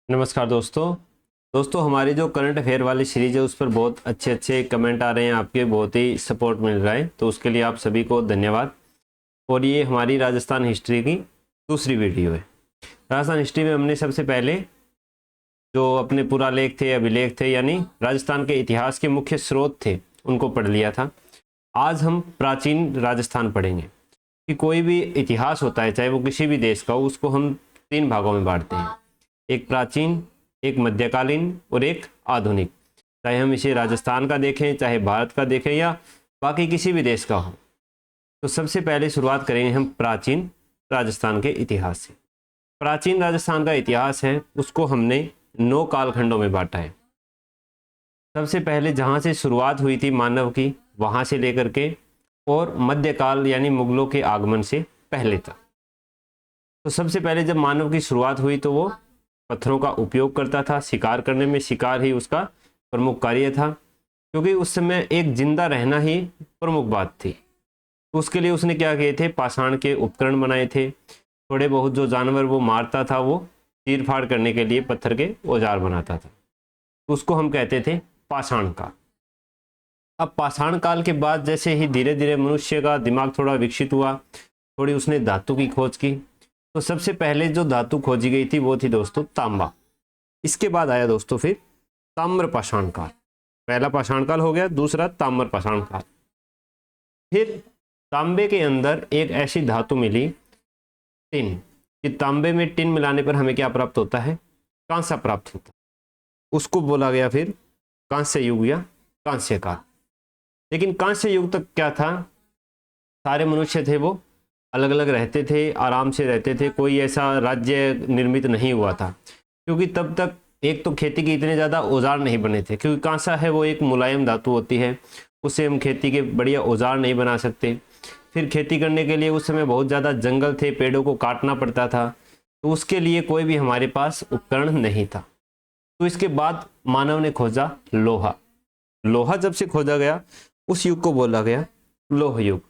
नमस्कार दोस्तों हमारी जो करंट अफेयर वाली सीरीज है उस पर बहुत अच्छे अच्छे कमेंट आ रहे हैं, आपके बहुत ही सपोर्ट मिल रहा है, तो उसके लिए आप सभी को धन्यवाद। और ये हमारी राजस्थान हिस्ट्री की दूसरी वीडियो है। राजस्थान हिस्ट्री में हमने सबसे पहले जो अपने पुरालेख थे, अभिलेख थे, यानी राजस्थान के इतिहास के मुख्य स्रोत थे, उनको पढ़ लिया था। आज हम प्राचीन राजस्थान पढ़ेंगे। कि कोई भी इतिहास होता है, चाहे वो किसी भी देश का हो, उसको हम 3 भागों में बांटते हैं, एक प्राचीन, एक मध्यकालीन और एक आधुनिक। चाहे हम इसे राजस्थान का देखें, चाहे भारत का देखें, या बाकी किसी भी देश का हो। तो सबसे पहले शुरुआत करेंगे हम प्राचीन राजस्थान के इतिहास से। प्राचीन राजस्थान का इतिहास है, उसको हमने 9 कालखंडों में बांटा है। सबसे पहले जहाँ से शुरुआत हुई थी मानव की, वहाँ से लेकर के और मध्यकाल यानी मुगलों के आगमन से पहले तक। तो सबसे पहले जब मानव की शुरुआत हुई तो वो पत्थरों का उपयोग करता था शिकार करने में। शिकार ही उसका प्रमुख कार्य था, क्योंकि उस समय एक जिंदा रहना ही प्रमुख बात थी। तो उसके लिए उसने क्या किए थे, पाषाण के उपकरण बनाए थे। थोड़े बहुत जो जानवर वो मारता था, वो चीर फाड़ करने के लिए पत्थर के औजार बनाता था। उसको हम कहते थे पाषाण काल। अब पाषाण काल के बाद जैसे ही धीरे धीरे मनुष्य का दिमाग थोड़ा विकसित हुआ, थोड़ी उसने धातु की खोज की। तो सबसे पहले जो धातु खोजी गई थी वो थी दोस्तों तांबा। इसके बाद आया दोस्तों फिर ताम्र पाषाण काल। पहला पाषाण काल हो गया, दूसरा ताम्र पाषाण काल। फिर तांबे के अंदर एक ऐसी धातु मिली टिन, कि तांबे में टिन मिलाने पर हमें क्या प्राप्त होता है, कांसा प्राप्त होता है। उसको बोला गया फिर कांस्य युग या कांस्य काल। लेकिन कांस्य युग तक क्या था, सारे मनुष्य थे वो अलग अलग रहते थे, आराम से रहते थे, कोई ऐसा राज्य निर्मित नहीं हुआ था। क्योंकि तब तक एक तो खेती के इतने ज़्यादा औजार नहीं बने थे, क्योंकि कांसा है वो एक मुलायम धातु होती है, उससे हम खेती के बढ़िया औजार नहीं बना सकते। फिर खेती करने के लिए उस समय बहुत ज़्यादा जंगल थे, पेड़ों को काटना पड़ता था, तो उसके लिए कोई भी हमारे पास उपकरण नहीं था। तो इसके बाद मानव ने खोजा लोहा। लोहा जब से खोजा गया, उस युग को बोला गया लोह युग।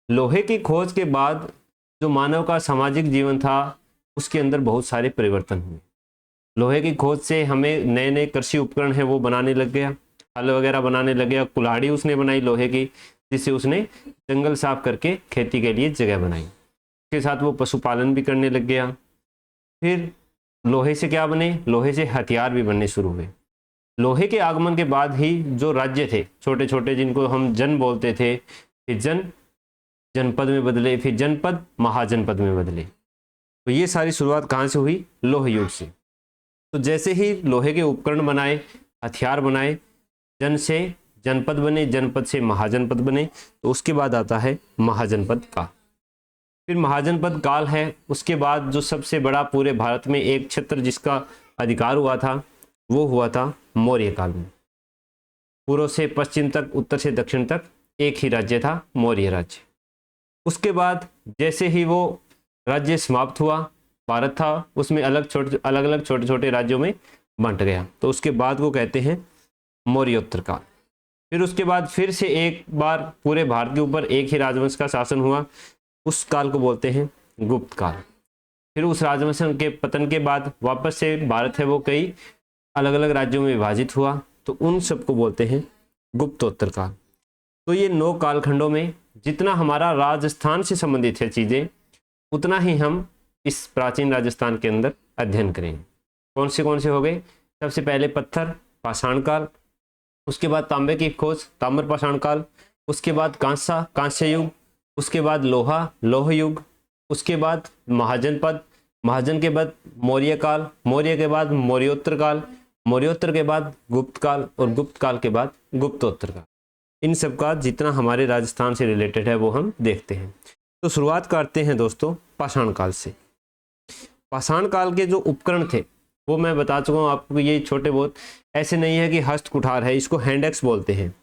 लोहे की खोज के बाद जो मानव का सामाजिक जीवन था, उसके अंदर बहुत सारे परिवर्तन हुए। लोहे की खोज से हमें नए नए कृषि उपकरण है वो बनाने लग गया, हल वगैरह बनाने लग गया। कुल्हाड़ी उसने बनाई लोहे की, जिससे उसने जंगल साफ करके खेती के लिए जगह बनाई। उसके साथ वो पशुपालन भी करने लग गया। फिर लोहे से क्या बने, लोहे से हथियार भी बनने शुरू हुए। लोहे के आगमन के बाद ही जो राज्य थे छोटे छोटे, जिनको हम जन बोलते थे, फिर जनपद में बदले, फिर जनपद महाजनपद में बदले। तो ये सारी शुरुआत कहाँ से हुई, लोह युग से। तो जैसे ही लोहे के उपकरण बनाए, हथियार बनाए, जन से जनपद बने, जनपद से महाजनपद बने, तो उसके बाद आता है महाजनपद काल। फिर महाजनपद काल है, उसके बाद जो सबसे बड़ा पूरे भारत में एक क्षेत्र जिसका अधिकार हुआ था, वो हुआ था मौर्य काल में। पूर्व से पश्चिम तक, उत्तर से दक्षिण तक एक ही राज्य था, मौर्य राज्य। उसके बाद जैसे ही वो राज्य समाप्त हुआ, भारत था उसमें अलग अलग छोटे छोटे राज्यों में बंट गया, तो उसके बाद को कहते हैं मौर्योत्तर काल। फिर उसके बाद फिर से एक बार पूरे भारत के ऊपर एक ही राजवंश का शासन हुआ, उस काल को बोलते हैं गुप्त काल। फिर उस राजवंश के पतन के बाद वापस से भारत है वो कई अलग अलग राज्यों में विभाजित हुआ, तो उन सबको बोलते हैं गुप्तोत्तर काल। तो ये 9 कालखंडों में जितना हमारा राजस्थान से संबंधित है चीज़ें, उतना ही हम इस प्राचीन राजस्थान के अंदर अध्ययन करेंगे। कौन से हो गए, सबसे पहले पत्थर, पाषाण काल। उसके बाद तांबे की खोज, ताम्र पाषाण काल। उसके बाद कांसा, कांस्य युग। उसके बाद लोहा, लोह युग। उसके बाद महाजनपद, महाजन के बाद मौर्य काल, मौर्य के बाद मौर्योत्तर काल, मौर्योत्तर के बाद गुप्त काल, और गुप्त काल के बाद गुप्तोत्तर काल। इन सब का जितना हमारे राजस्थान से रिलेटेड है वो हम देखते हैं। तो शुरुआत करते हैं दोस्तों पाषाण काल से। पाषाण काल के जो उपकरण थे वो मैं बता चुका हूँ आपको। ये छोटे बहुत ऐसे नहीं है कि हस्त कुठार है, इसको हैंड एक्स बोलते हैं।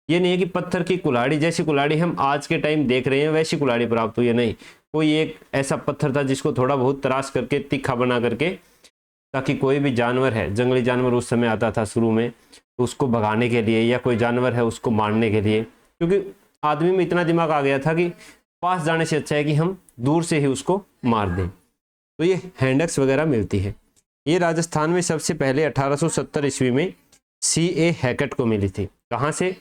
ये नहीं है कि पत्थर की कुल्हाड़ी, जैसी कुल्हाड़ी हम आज के टाइम देख रहे हैं वैसी कुल्हाड़ी प्राप्त हुई है, नहीं। कोई एक ऐसा पत्थर था जिसको थोड़ा बहुत तराश करके, तीखा बना करके, ताकि कोई भी जानवर है, जंगली जानवर उस समय आता था शुरू में, तो उसको भगाने के लिए, या कोई जानवर है उसको मारने के लिए, क्योंकि आदमी में इतना दिमाग आ गया था कि पास जाने से अच्छा है कि हम दूर से ही उसको मार दें। तो ये हैंड एक्स वगैरह मिलती है। ये राजस्थान में सबसे पहले 1870 ईस्वी में C.A. हैकेट को मिली थी। कहाँ से?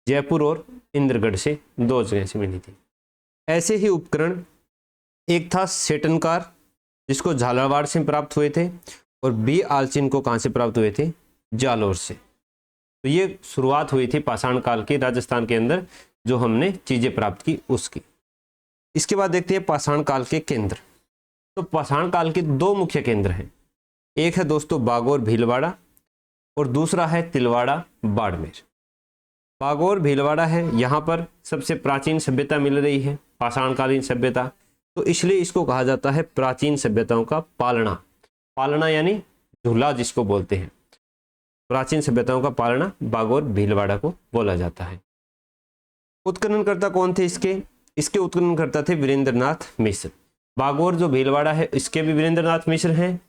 जयपुर और इंद्रगढ़ से, दो जगह से मिली थी। ऐसे ही उपकरण एक था सेटनकार, जिसको झालावाड़ से प्राप्त हुए थे, और बी आलचिन को कहाँ से प्राप्त हुए थे? जालोर से। तो ये शुरुआत हुई थी पाषाण काल की राजस्थान के अंदर, जो हमने चीजें प्राप्त की उसकी। इसके बाद देखते हैं पाषाण काल के केंद्र। तो पाषाण काल के दो मुख्य केंद्र हैं, एक है दोस्तों बागोर भीलवाड़ा और दूसरा है तिलवाड़ा बाड़मेर। बागोर भीलवाड़ा है, यहाँ पर सबसे प्राचीन सभ्यता मिल रही है, पाषाणकालीन सभ्यता, तो इसलिए इसको कहा जाता है प्राचीन सभ्यताओं का पालना। पालना यानी झूला जिसको बोलते हैं, प्राचीन सभ्यताओं का पालना बागोर भीलवाड़ा को बोला जाता है। उत्खननकर्ता कौन थे इसके? इसके उत्खननकर्ता थे वीरेंद्रनाथ मिश्र। बागोर जो भीलवाड़ा है इसके भी वीरेंद्रनाथ मिश्र हैं,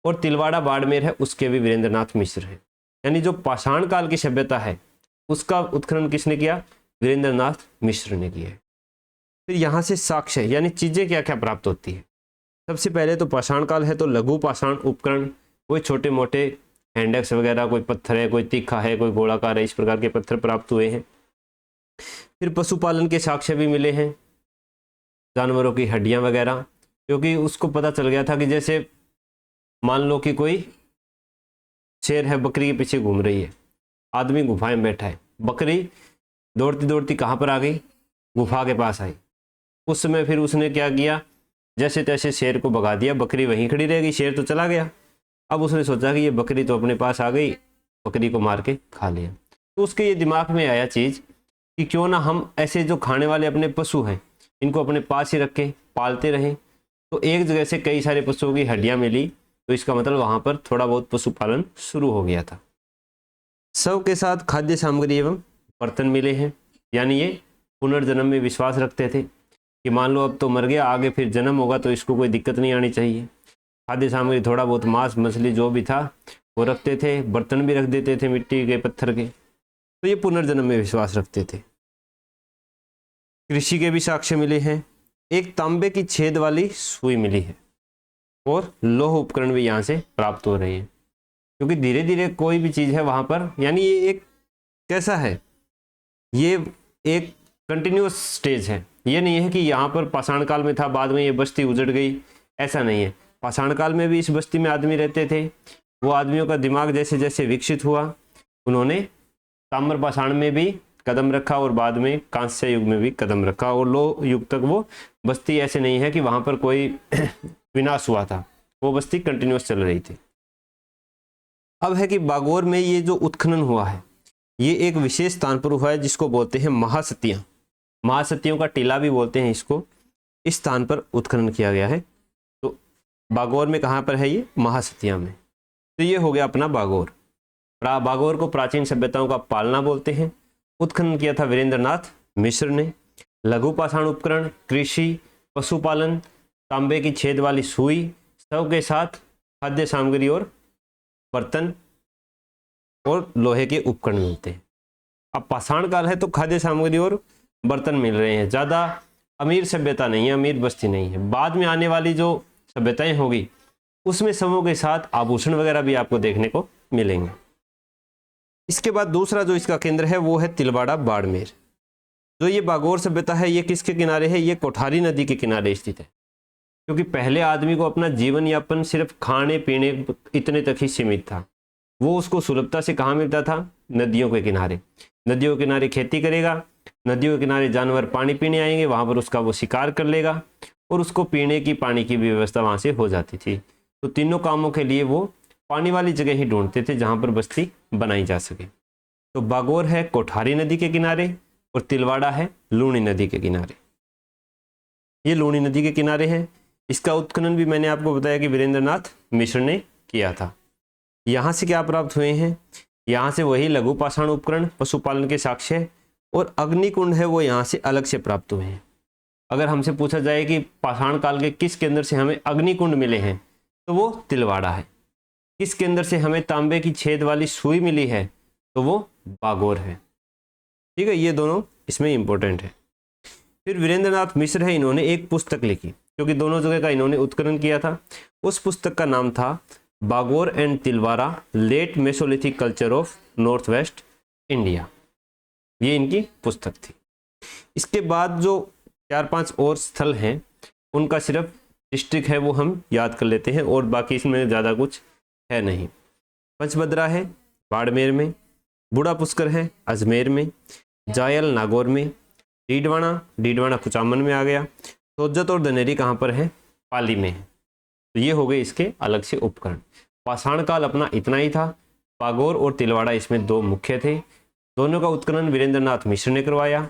और तिलवाड़ा बाड़मेर है उसके भी वीरेंद्रनाथ मिश्र हैं। यानी जो पाषाण काल की सभ्यता है उसका उत्खनन किसने किया? वीरेंद्रनाथ मिश्र ने किया है। फिर यहाँ से साक्ष्य यानी चीजें क्या क्या प्राप्त होती है। सबसे पहले तो पाषाण काल है तो लघु पाषाण उपकरण, कोई छोटे मोटे हैंडेक्स वगैरह, कोई पत्थर है, कोई तीखा है, कोई गोलाकार है, इस प्रकार के पत्थर प्राप्त हुए हैं। फिर पशुपालन के साक्ष्य भी मिले हैं, जानवरों की हड्डियां वगैरह, क्योंकि उसको पता चल गया था कि जैसे मान लो कि कोई शेर है, बकरी के पीछे घूम रही है, आदमी गुफा में बैठा है, बकरी दौड़ती दौड़ती कहाँ पर आ गई? गुफा के पास आई। उस समय फिर उसने क्या किया? जैसे तैसे शेर को भगा दिया, बकरी वहीं खड़ी रह गई, शेर तो चला गया। अब उसने सोचा कि ये बकरी तो अपने पास आ गई, बकरी को मार के खा लिया। तो उसके ये दिमाग में आया चीज़ कि क्यों ना हम ऐसे जो खाने वाले अपने पशु हैं इनको अपने पास ही रखें, पालते रहें। तो एक जगह से कई सारे पशुओं की हड्डियाँ मिली, तो इसका मतलब वहाँ पर थोड़ा बहुत पशुपालन शुरू हो गया था। शव के साथ खाद्य सामग्री एवं बर्तन मिले हैं, यानी ये पुनर्जन्म में विश्वास रखते थे कि मान लो अब तो मर गया, आगे फिर जन्म होगा तो इसको कोई दिक्कत नहीं आनी चाहिए। खाद्य सामग्री थोड़ा बहुत मांस मछली जो भी था वो रखते थे, बर्तन भी रख देते थे मिट्टी के पत्थर के, तो ये पुनर्जन्म में विश्वास रखते थे। कृषि के भी साक्ष्य मिले हैं, एक तांबे की छेद वाली सुई मिली है, और लोह उपकरण भी यहाँ से प्राप्त हो रहे हैं, क्योंकि धीरे धीरे कोई भी चीज़ है वहाँ पर, यानी ये एक कैसा है, ये एक कंटिन्यूस स्टेज है। ये नहीं है कि यहाँ पर पाषाण काल में था बाद में ये बस्ती उजड़ गई, ऐसा नहीं है। पाषाण काल में भी इस बस्ती में आदमी रहते थे, वो आदमियों का दिमाग जैसे जैसे विकसित हुआ, उन्होंने ताम्र पाषाण में भी कदम रखा और बाद में कांस्य युग में भी कदम रखा, और लोह युग तक वो बस्ती ऐसे नहीं है कि वहाँ पर कोई विनाश हुआ था, वो बस्ती कंटिन्यूस चल रही थी। अब है कि बागोर में ये जो उत्खनन हुआ है ये एक विशेष स्थान पर हुआ है जिसको बोलते हैं महासतियां, महासतियों का टीला भी बोलते हैं इसको। इस स्थान पर उत्खनन किया गया है। तो बागोर में कहाँ पर है? ये महासतियां में। तो ये हो गया अपना बागोर। बागोर को प्राचीन सभ्यताओं का पालना बोलते हैं। उत्खनन किया था वीरेंद्रनाथ मिश्र ने। लघु पाषाण उपकरण, कृषि, पशुपालन, तांबे की छेद वाली सुई, शव के साथ खाद्य सामग्री और बर्तन और लोहे के उपकरण मिलते हैं। अब पाषाण काल है तो खाद्य सामग्री और बर्तन मिल रहे हैं। ज़्यादा अमीर सभ्यता नहीं है, अमीर बस्ती नहीं है। बाद में आने वाली जो सभ्यताएं होगी उसमें शवों के साथ आभूषण वगैरह भी आपको देखने को मिलेंगे। इसके बाद दूसरा जो इसका केंद्र है वो है तिलवाड़ा बाड़मेर। जो ये बागोर सभ्यता है ये किसके किनारे है? ये कोठारी नदी के किनारे स्थित है, क्योंकि पहले आदमी को अपना जीवन यापन सिर्फ खाने पीने इतने तक ही सीमित था। वो उसको सुलभता से कहाँ मिलता था? नदियों के किनारे। नदियों के किनारे खेती करेगा, नदियों के किनारे जानवर पानी पीने आएंगे, वहाँ पर उसका वो शिकार कर लेगा और उसको पीने की पानी की भी व्यवस्था वहाँ से हो जाती थी। तो तीनों कामों के लिए वो पानी वाली जगह ही ढूंढते थे जहाँ पर बस्ती बनाई जा सके। तो बागोर है कोठारी नदी के किनारे और तिलवाड़ा है लूणी नदी के किनारे। ये लूणी नदी के किनारे है। इसका उत्खनन भी मैंने आपको बताया कि वीरेंद्रनाथ मिश्र ने किया था। यहाँ से क्या प्राप्त हुए हैं? यहाँ से वही लघु पाषाण उपकरण, पशुपालन के साक्ष्य और अग्निकुंड है वो यहाँ से अलग से प्राप्त हुए हैं। अगर हमसे पूछा जाए कि पाषाण काल के किस केंद्र से हमें अग्निकुंड मिले हैं तो वो तिलवाड़ा है। किस केंद्र से हमें तांबे की छेद वाली सुई मिली है तो वो बागोर है। ठीक है, ये दोनों इसमें इंपॉर्टेंट है। फिर वीरेंद्रनाथ मिश्र है, इन्होंने एक पुस्तक लिखी क्योंकि दोनों जगह का इन्होंने उत्खनन किया था। उस पुस्तक का नाम था Bagor and Tilwara late Mesolithic culture of north west India, ये इनकी पुस्तक थी। इसके बाद जो 4-5 और स्थल हैं उनका सिर्फ डिस्ट्रिक्ट है वो हम याद कर लेते हैं, और बाकी इसमें ज़्यादा कुछ है नहीं। पंचभद्रा है बाड़मेर में, बूढ़ा पुष्कर है अजमेर में, जायल नागौर में, डीडवाना कुचामन में आ गया, सोजत और दनेरी कहाँ पर है, पाली में है। तो ये हो गए इसके अलग से उपकरण। पाषाण काल अपना इतना ही था। बागोर और तिलवाड़ा इसमें 2 मुख्य थे। दोनों का उत्खनन वीरेंद्रनाथ मिश्र ने करवाया।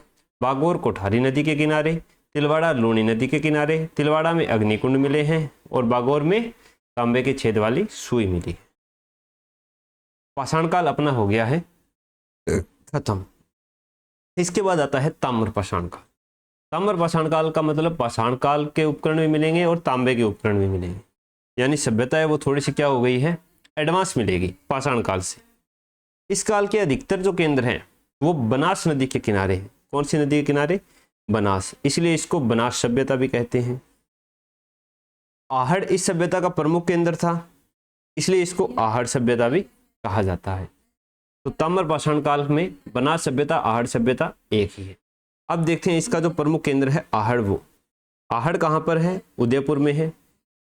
बागोर कोठारी नदी के किनारे, तिलवाड़ा लूणी नदी के किनारे। तिलवाड़ा में अग्निकुंड मिले हैं और बागोर में तांबे के छेद वाली सुई मिली है। पाषाण काल अपना हो गया है खत्म। इसके बाद आता है ताम्र पाषाण काल। ताम्र पाषाण काल का मतलब पाषाण काल के उपकरण भी मिलेंगे और तांबे के उपकरण भी मिलेंगे, यानी सभ्यता है वो थोड़ी सी क्या हो गई है, एडवांस मिलेगी पाषाण काल से। इस काल के अधिकतर जो केंद्र हैं वो बनास नदी के किनारे हैं। कौन सी नदी के किनारे, बनास, इसलिए इसको बनास सभ्यता भी कहते हैं। आहड़ इस सभ्यता का प्रमुख केंद्र था, इसलिए इसको आहड़ सभ्यता भी कहा जाता है। तो ताम्र पाषाण काल में बनास सभ्यता आहड़ सभ्यता एक ही है। अब देखते हैं इसका जो प्रमुख केंद्र है आहड़, वो आहड़ कहाँ पर है, उदयपुर में है।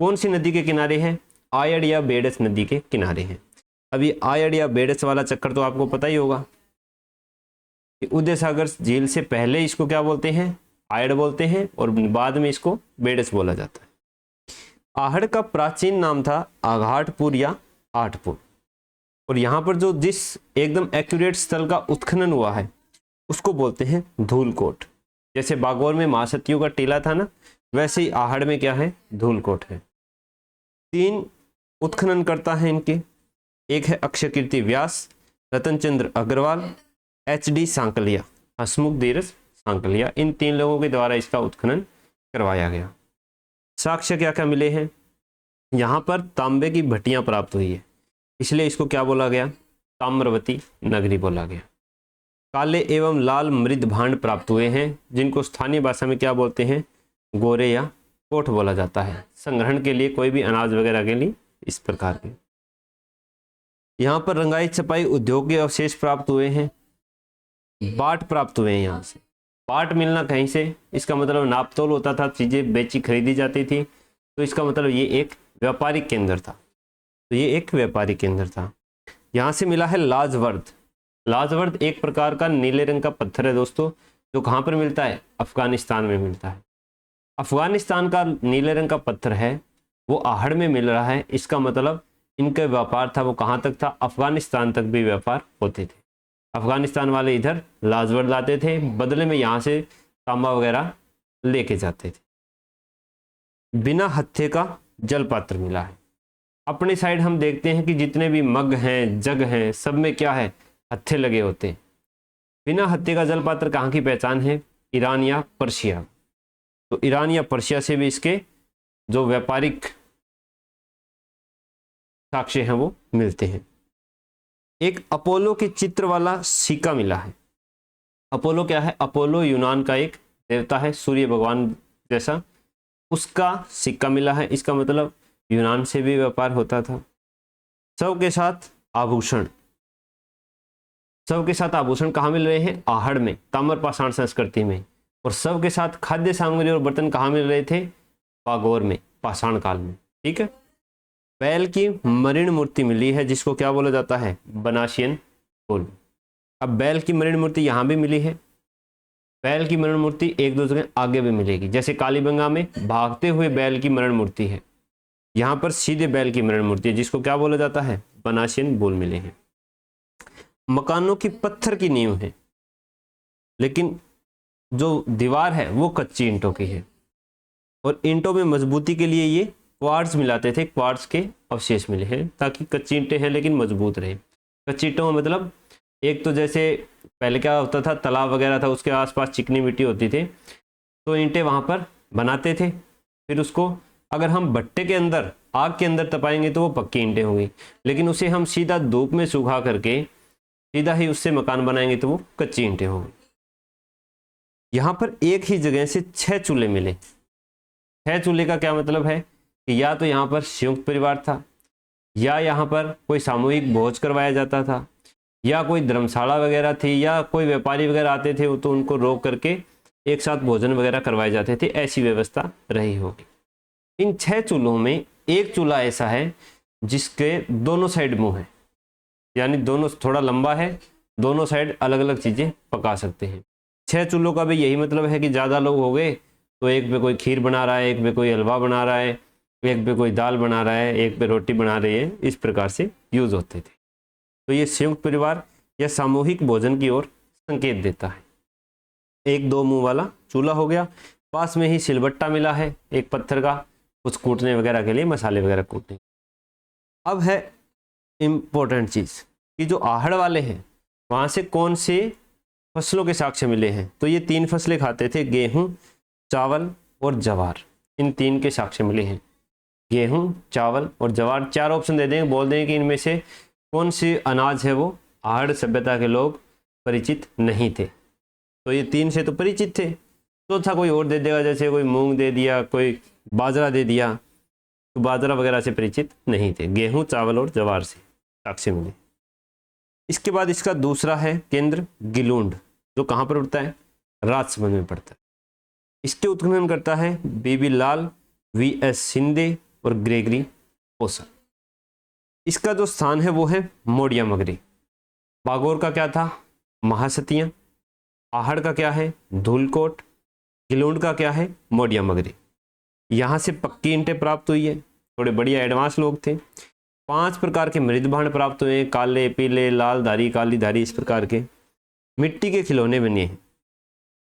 कौन सी नदी के किनारे है, आयड़ या बेडस नदी के किनारे है। अब ये आयड़ या बेडस वाला चक्कर तो आपको पता ही होगा कि उदय सागर झील से पहले इसको क्या बोलते हैं, आयड़ बोलते हैं, और बाद में इसको बेडस बोला जाता है। आहड़ का प्राचीन नाम था आघाटपुर या आठपुर, और यहाँ पर जो जिस एकदम एक्यूरेट स्थल का उत्खनन हुआ है उसको बोलते हैं धूलकोट। जैसे बागौर में महासतियों का टीला था ना, वैसे ही आहड़ में क्या है, धूलकोट है। 3 उत्खननकर्ता हैं इनके, एक है अक्षय कीर्ति व्यास, रतनचंद्र अग्रवाल, HD सांकलिया, हसमुख धीरज सांकलिया। इन 3 लोगों के द्वारा इसका उत्खनन करवाया गया। साक्ष्य क्या क्या मिले हैं, यहाँ पर तांबे की भट्टियां प्राप्त हुई है, इसलिए इसको क्या बोला गया, ताम्रवती नगरी बोला गया। काले एवं लाल मृद भांड प्राप्त हुए हैं, जिनको स्थानीय भाषा में क्या बोलते हैं, गोरे या कोठ बोला जाता है। संग्रहण के लिए, कोई भी अनाज वगैरह के लिए इस प्रकार के। यहाँ पर रंगाई छपाई उद्योग के अवशेष प्राप्त हुए हैं। बाट प्राप्त हुए हैं। यहाँ से बाट मिलना कहीं से, इसका मतलब नापतोल होता था, चीजें बेची खरीदी जाती थी, तो इसका मतलब ये एक व्यापारिक केंद्र था। तो ये एक व्यापारिक केंद्र था। यहाँ से मिला है लाजवर्द। लाजवर्द एक प्रकार का नीले रंग का पत्थर है दोस्तों, जो कहाँ पर मिलता है, अफगानिस्तान में मिलता है। अफगानिस्तान का नीले रंग का पत्थर है, वो आहड़ में मिल रहा है। इसका मतलब इनका व्यापार था वो कहाँ तक था, अफगानिस्तान तक भी व्यापार होते थे। अफगानिस्तान वाले इधर लाजवर्द लाते थे, बदले में यहाँ से तांबा वगैरह लेके जाते थे। बिना हत्थे का जल पात्र मिला है। अपने साइड हम देखते हैं कि जितने भी मग हैं, जग हैं, सब में क्या है, हत्थे लगे होते हैं। बिना हत्थे का जल पात्र कहाँ की पहचान है, ईरान या पर्शिया। तो ईरान या पर्शिया से भी इसके जो व्यापारिक साक्ष्य हैं वो मिलते हैं। एक अपोलो के चित्र वाला सिक्का मिला है। अपोलो क्या है, अपोलो यूनान का एक देवता है, सूर्य भगवान जैसा, उसका सिक्का मिला है। इसका मतलब यूनान से भी व्यापार होता था। शव के साथ आभूषण, शव के साथ आभूषण कहाँ मिल रहे हैं, आहड़ में, ताम्र पाषाण संस्कृति में। और शव के साथ खाद्य सामग्री और बर्तन कहाँ मिल रहे थे, बागौर में, पाषाण काल में। ठीक है। बैल की मरीन मूर्ति मिली है, जिसको क्या बोला जाता है, बनासियन पुल। अब बैल की मरीन मूर्ति यहाँ भी मिली है। बैल की मरण मूर्ति 1-2 जगह आगे भी मिलेगी, जैसे कालीबंगा में भागते हुए बैल की मरण मूर्ति है, यहाँ पर सीधे बैल की मरण मूर्ति है, जिसको क्या बोला जाता है, बनासियन बोल मिले हैं। मकानों की पत्थर की नींव है, लेकिन जो दीवार है वो कच्ची ईंटों की है, और ईंटों में मजबूती के लिए ये क्वार्ट्ज मिलाते थे। क्वार्ट्ज के अवशेष मिले हैं, ताकि कच्ची ईंटें हैं लेकिन मजबूत रहे। कच्ची ईंटों में मतलब एक तो जैसे पहले क्या होता था, तालाब वगैरह था, उसके आसपास चिकनी मिट्टी होती थी, तो ईंटें वहाँ पर बनाते थे। फिर उसको अगर हम भट्टे के अंदर, आग के अंदर तपाएंगे तो वो पक्की ईंटें होंगी, लेकिन उसे हम सीधा धूप में सुखा करके सीधा ही उससे मकान बनाएंगे तो वो कच्ची ईंटें होंगी। यहाँ पर एक ही जगह से 6 चूल्हे मिले। 6 चूल्हे का क्या मतलब है कि या तो यहाँ पर संयुक्त परिवार था, या यहाँ पर कोई सामूहिक भोज करवाया जाता था, या कोई धर्मशाला वगैरह थी, या कोई व्यापारी वगैरह आते थे तो उनको रोक करके एक साथ भोजन वगैरह करवाए जाते थे, ऐसी व्यवस्था रही होगी। इन 6 चूल्हों में एक चूल्हा ऐसा है जिसके दोनों साइड मुंह है, यानी दोनों थोड़ा लंबा है, दोनों साइड अलग अलग चीज़ें पका सकते हैं। 6 चूल्हों का भी यही मतलब है कि ज़्यादा लोग हो गए तो एक पे कोई खीर बना रहा है, एक पे कोई हलवा बना रहा है, एक पे कोई दाल बना रहा है, एक पे रोटी बना रही है, इस प्रकार से यूज होते थे। तो ये संयुक्त परिवार या सामूहिक भोजन की ओर संकेत देता है। एक 2 मुंह वाला चूल्हा हो गया, पास में ही सिलबट्टा मिला है एक पत्थर का, कुछ कूटने वगैरह के लिए, मसाले वगैरह कूटने। अब है इम्पोर्टेंट चीज़ कि जो आहड़ वाले हैं वहाँ से कौन से फसलों के साक्ष्य मिले हैं। तो ये 3 फसलें खाते थे, गेहूं, चावल और ज्वार, इन 3 के साक्ष्य मिले हैं। गेहूं, चावल और ज्वार, 4 ऑप्शन दे देंगे, बोल देंगे कि इनमें से कौन सी अनाज है वो आहड़ सभ्यता के लोग परिचित नहीं थे। तो ये 3 से तो परिचित थे, चौथा कोई और दे देगा, जैसे कोई मूंग दे दिया, कोई बाजरा दे दिया, तो बाजरा वगैरह से परिचित नहीं थे। गेहूं, चावल और ज्वार से साक्ष्य मिले। इसके बाद इसका दूसरा है केंद्र गिलूंड, जो कहाँ पर उड़ता है, राजसमंद में पड़ता है। इसके उत्खनन करता है बीबी लाल, वी.एस. शिंदे और ग्रेगरी पोसन। इसका जो स्थान है वो है मोडिया मगरी। बागोर का क्या था, महासतियां। आहड़ का क्या है, धूलकोट। गिलूंड का क्या है, मोडिया मगरी। यहाँ से पक्की ईंटें प्राप्त हुई है, थोड़े बढ़िया एडवांस लोग थे। 5 प्रकार के मृद भांड प्राप्त हुए, काले, पीले, लाल धारी, काली धारी, इस प्रकार के। मिट्टी के खिलौने बने हैं,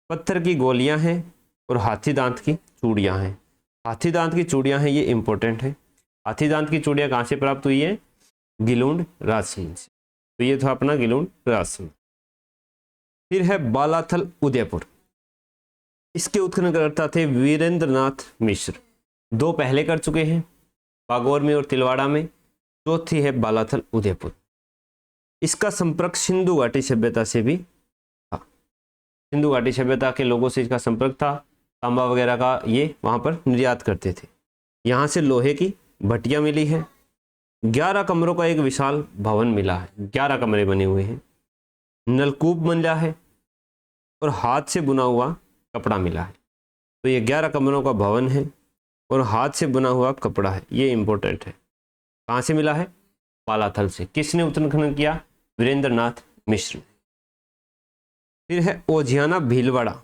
पत्थर की गोलियां हैं और हाथी दांत की चूड़ियां हैं। हाथी दांत की चूड़ियां हैं, ये इंपॉर्टेंट है। हाथी दांत की चूड़ियां कहाँ से प्राप्त हुई है, गिलूंड राजसमंद से। तो ये था अपना गिलूंड राजसमंद। फिर है बालाथल उदयपुर। इसके उत्खननकर्ता थे वीरेंद्रनाथ मिश्र। 2 पहले कर चुके हैं, बागोर में और तिलवाड़ा में। चौथी है बालाथल उदयपुर। इसका संपर्क सिंधु घाटी सभ्यता से भी था। सिंधु घाटी सभ्यता के लोगों से इसका संपर्क था। तांबा वगैरह का ये वहां पर निर्यात करते थे। यहाँ से लोहे की भट्टियां मिली है। 11 कमरों का एक विशाल भवन मिला है, 11 कमरे बने हुए हैं। नलकूप मिला है और हाथ से बुना हुआ कपड़ा मिला है। तो ये 11 कमरों का भवन है और हाथ से बुना हुआ कपड़ा है, ये इंपॉर्टेंट है। कहाँ से मिला है, बालाथल से। किसने उत्खनन किया, वीरेंद्रनाथ मिश्र। फिर है ओझियाना भीलवाड़ा।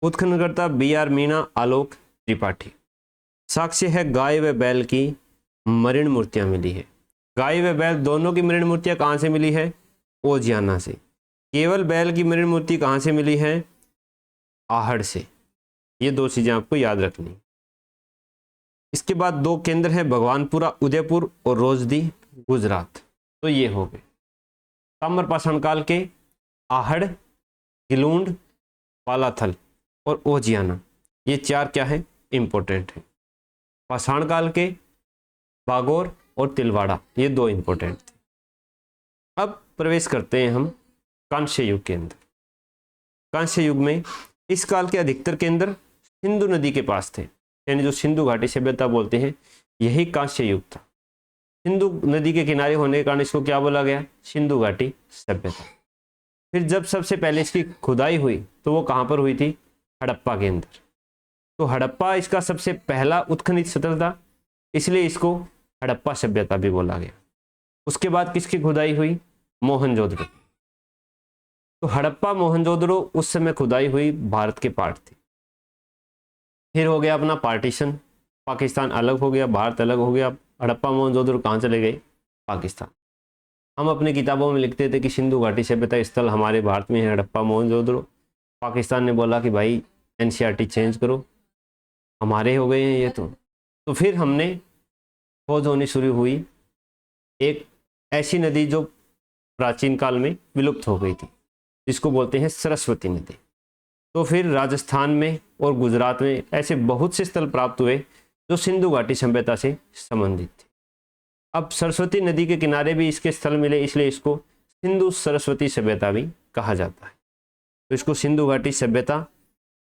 उत्खननकर्ता बी.आर. मीणा, आलोक त्रिपाठी। साक्ष्य है गाय व बैल की मृण मूर्तियां मिली है। गाय व बैल दोनों की मृण मूर्तियां कहाँ से मिली है, ओझियाना से। केवल बैल की मृण मूर्ति कहाँ से मिली है, आहड़ से। ये 2 चीजें आपको याद रखनी। इसके बाद 2 केंद्र हैं, भगवानपुरा उदयपुर और रोजदी गुजरात। तो ये हो गए ताम्रपाषाण काल के आहड़, गिलूंड, बालाथल और ओझियाना। ये 4 क्या है, इंपॉर्टेंट है। पाषाण काल के बागोर और तिलवाड़ा, ये 2 इंपॉर्टेंट थे। अब प्रवेश करते हैं हम कांस्य युग के अंदर। कांस्य युग में इस काल के अधिकतर केंद्र सिंधु नदी के पास थे, यानी जो सिंधु घाटी सभ्यता बोलते हैं, यही कांस्य युग था। सिंधु नदी के किनारे होने के कारण इसको क्या बोला गया, सिंधु घाटी सभ्यता। फिर जब सबसे पहले इसकी खुदाई हुई तो वो कहाँ पर हुई थी, हड़प्पा के अंदर। तो हड़प्पा इसका सबसे पहला उत्खनित स्थल था, इसलिए इसको हड़प्पा सभ्यता भी बोला गया। उसके बाद किसकी खुदाई हुई, मोहनजोदड़ो। तो हड़प्पा, मोहनजोदड़ो उस समय खुदाई हुई भारत के पार्ट थी। फिर हो गया अपना पार्टीशन, पाकिस्तान अलग हो गया, भारत अलग हो गया। हड़प्पा मोहनजोदड़ो कहाँ चले गए, पाकिस्तान। हम अपनी किताबों में लिखते थे कि सिंधु घाटी सभ्यता स्थल हमारे भारत में है हड़प्पा मोहनजोदड़ो। पाकिस्तान ने बोला कि भाई एनसीईआरटी चेंज करो, हमारे हो गए हैं ये। तो फिर हमने खोज होनी शुरू हुई एक ऐसी नदी जो प्राचीन काल में विलुप्त हो गई थी, जिसको बोलते हैं सरस्वती नदी। तो फिर राजस्थान में और गुजरात में ऐसे बहुत से स्थल प्राप्त हुए जो सिंधु घाटी सभ्यता से संबंधित थे। अब सरस्वती नदी के किनारे भी इसके स्थल मिले, इसलिए इसको सिंधु सरस्वती सभ्यता भी कहा जाता है। तो इसको सिंधु घाटी सभ्यता,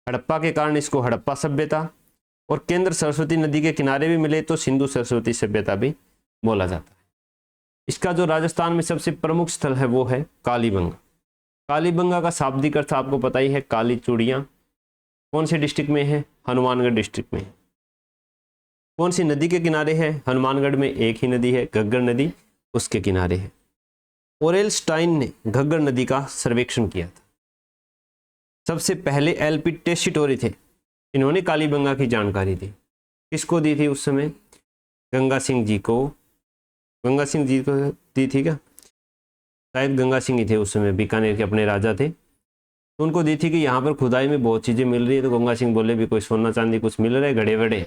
हड़प्पा के कारण इसको हड़प्पा सभ्यता, और केंद्र सरस्वती नदी के किनारे भी मिले तो सिंधु सरस्वती सभ्यता भी बोला जाता है। इसका जो राजस्थान में सबसे प्रमुख स्थल है वो है कालीबंगा। कालीबंगा का शाब्दिक अर्थ आपको पता ही है, काली चूड़ियाँ। कौन से डिस्ट्रिक्ट में है? हनुमानगढ़ डिस्ट्रिक्ट में। कौन सी नदी के किनारे है? हनुमानगढ़ में एक ही नदी है, घग्गर नदी, उसके किनारे है। ओरेलस्टाइन ने घग्गर नदी का सर्वेक्षण किया था। सबसे पहले एलपी टेस्टिटोरी थे, इन्होंने कालीबंगा की जानकारी दी। किसको दी थी उस समय? गंगा सिंह जी को। गंगा सिंह जी को दी थी क्या? शायद गंगा सिंह ही थे उस समय, बीकानेर के अपने राजा थे, तो उनको दी थी कि यहाँ पर खुदाई में बहुत चीज़ें मिल रही है। तो गंगा सिंह बोले भी कोई सोना चांदी कुछ मिल रहा है? घड़े वड़े?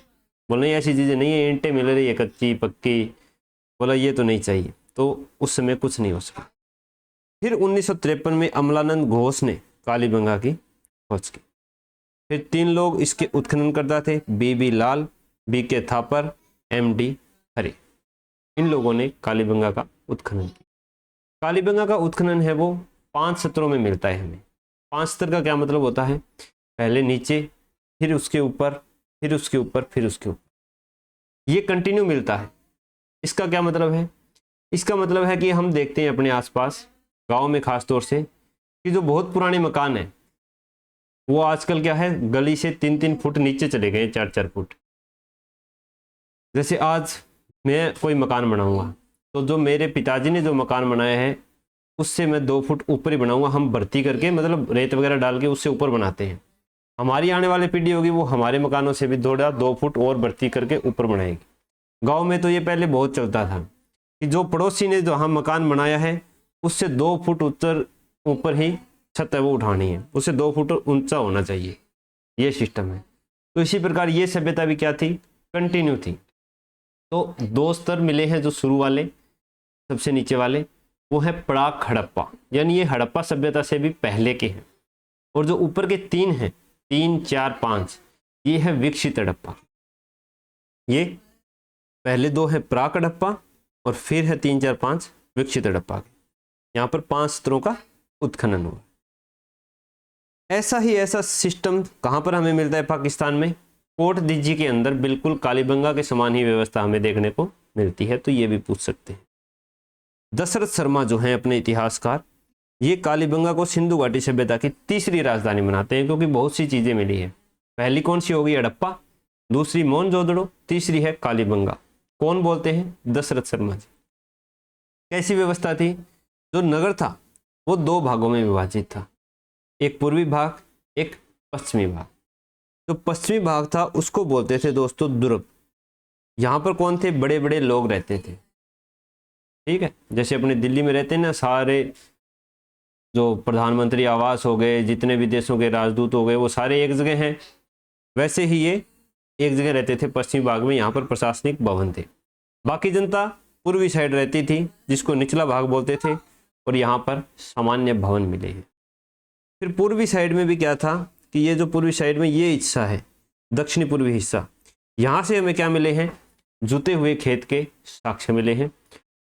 बोले ऐसी चीज़ें नहीं है, ईंटें मिल रही है कच्ची पक्की। बोला ये तो नहीं चाहिए, तो उस समय कुछ नहीं हो सका। फिर 1953 में अमलानंद घोष ने कालीबंगा की खोज की। फिर 3 लोग इसके उत्खनन करता थे, बीबी लाल, बीके थापर, एमडी हरे। इन लोगों ने कालीबंगा का उत्खनन किया। कालीबंगा का उत्खनन है वो 5 सत्रों में मिलता है हमें। 5 सत्र का क्या मतलब होता है? पहले नीचे, फिर उसके ऊपर, फिर उसके ऊपर, फिर उसके ऊपर, ये कंटिन्यू मिलता है। इसका क्या मतलब है? इसका मतलब है कि हम देखते हैं अपने आसपास गांव में खास तौर से कि जो बहुत पुराने मकान है वो आजकल क्या है, गली से 3-3 फुट नीचे चले गए, 4-4 फुट। जैसे आज मैं कोई मकान बनाऊंगा तो जो मेरे पिताजी ने जो मकान बनाया है उससे मैं 2 फुट ऊपर ही बनाऊंगा, हम भर्ती करके, मतलब रेत वगैरह डाल के उससे ऊपर बनाते हैं। हमारी आने वाली पीढ़ी होगी वो हमारे मकानों से भी 2 फुट और भर्ती करके ऊपर बनाएगी। गांव में तो ये पहले बहुत चलता था कि जो पड़ोसी ने जो हम मकान बनाया है उससे 2 फुट ऊपर ही छत है वो उठानी है, उससे 2 फुट ऊंचा होना चाहिए, ये सिस्टम है। तो इसी प्रकार ये सभ्यता भी क्या थी? कंटिन्यू थी। तो 2 स्तर मिले हैं, जो शुरू वाले सबसे नीचे वाले वो है प्राक हड़प्पा, यानी ये हड़प्पा सभ्यता से भी पहले के हैं। और जो ऊपर के 3 हैं, 3, 4, 5, ये है विकसित हड़प्पा। ये पहले 2 है प्राक हड़प्पा और फिर है 3, 4, 5 विकसित हड़प्पा के। यहाँ पर 5 स्तरों का उत्खनन हुआ। ऐसा ही ऐसा सिस्टम कहाँ पर हमें मिलता है? पाकिस्तान में कोट दिज्जी के अंदर बिल्कुल कालीबंगा के समान ही व्यवस्था हमें देखने को मिलती है। तो ये भी पूछ सकते हैं। दशरथ शर्मा जो हैं अपने इतिहासकार, ये कालीबंगा को सिंधु घाटी सभ्यता की तीसरी राजधानी बनाते हैं, क्योंकि बहुत सी चीजें मिली है। पहली कौन सी होगी? हड़प्पा, दूसरी मोहनजोदड़ो, तीसरी है कालीबंगा। कौन बोलते हैं? दशरथ शर्मा जी। कैसी व्यवस्था थी? जो नगर था वो 2 भागों में विभाजित था, एक पूर्वी भाग, एक पश्चिमी भाग। जो पश्चिमी भाग था उसको बोलते थे दोस्तों दुर्ग। यहाँ पर कौन थे? बड़े बड़े लोग रहते थे, ठीक है। जैसे अपने दिल्ली में रहते हैं ना सारे, जो प्रधानमंत्री आवास हो गए, जितने भी देशों के राजदूत हो गए, वो सारे एक जगह हैं। वैसे ही ये एक जगह रहते थे पश्चिमी भाग में, यहाँ पर प्रशासनिक भवन थे। बाकी जनता पूर्वी साइड रहती थी, जिसको निचला भाग बोलते थे, और यहाँ पर सामान्य भवन मिले हैं। फिर पूर्वी साइड में भी क्या था कि ये जो पूर्वी साइड में ये हिस्सा है, दक्षिणी पूर्वी हिस्सा, यहाँ से हमें क्या मिले हैं? जुते हुए खेत के साक्ष्य मिले हैं,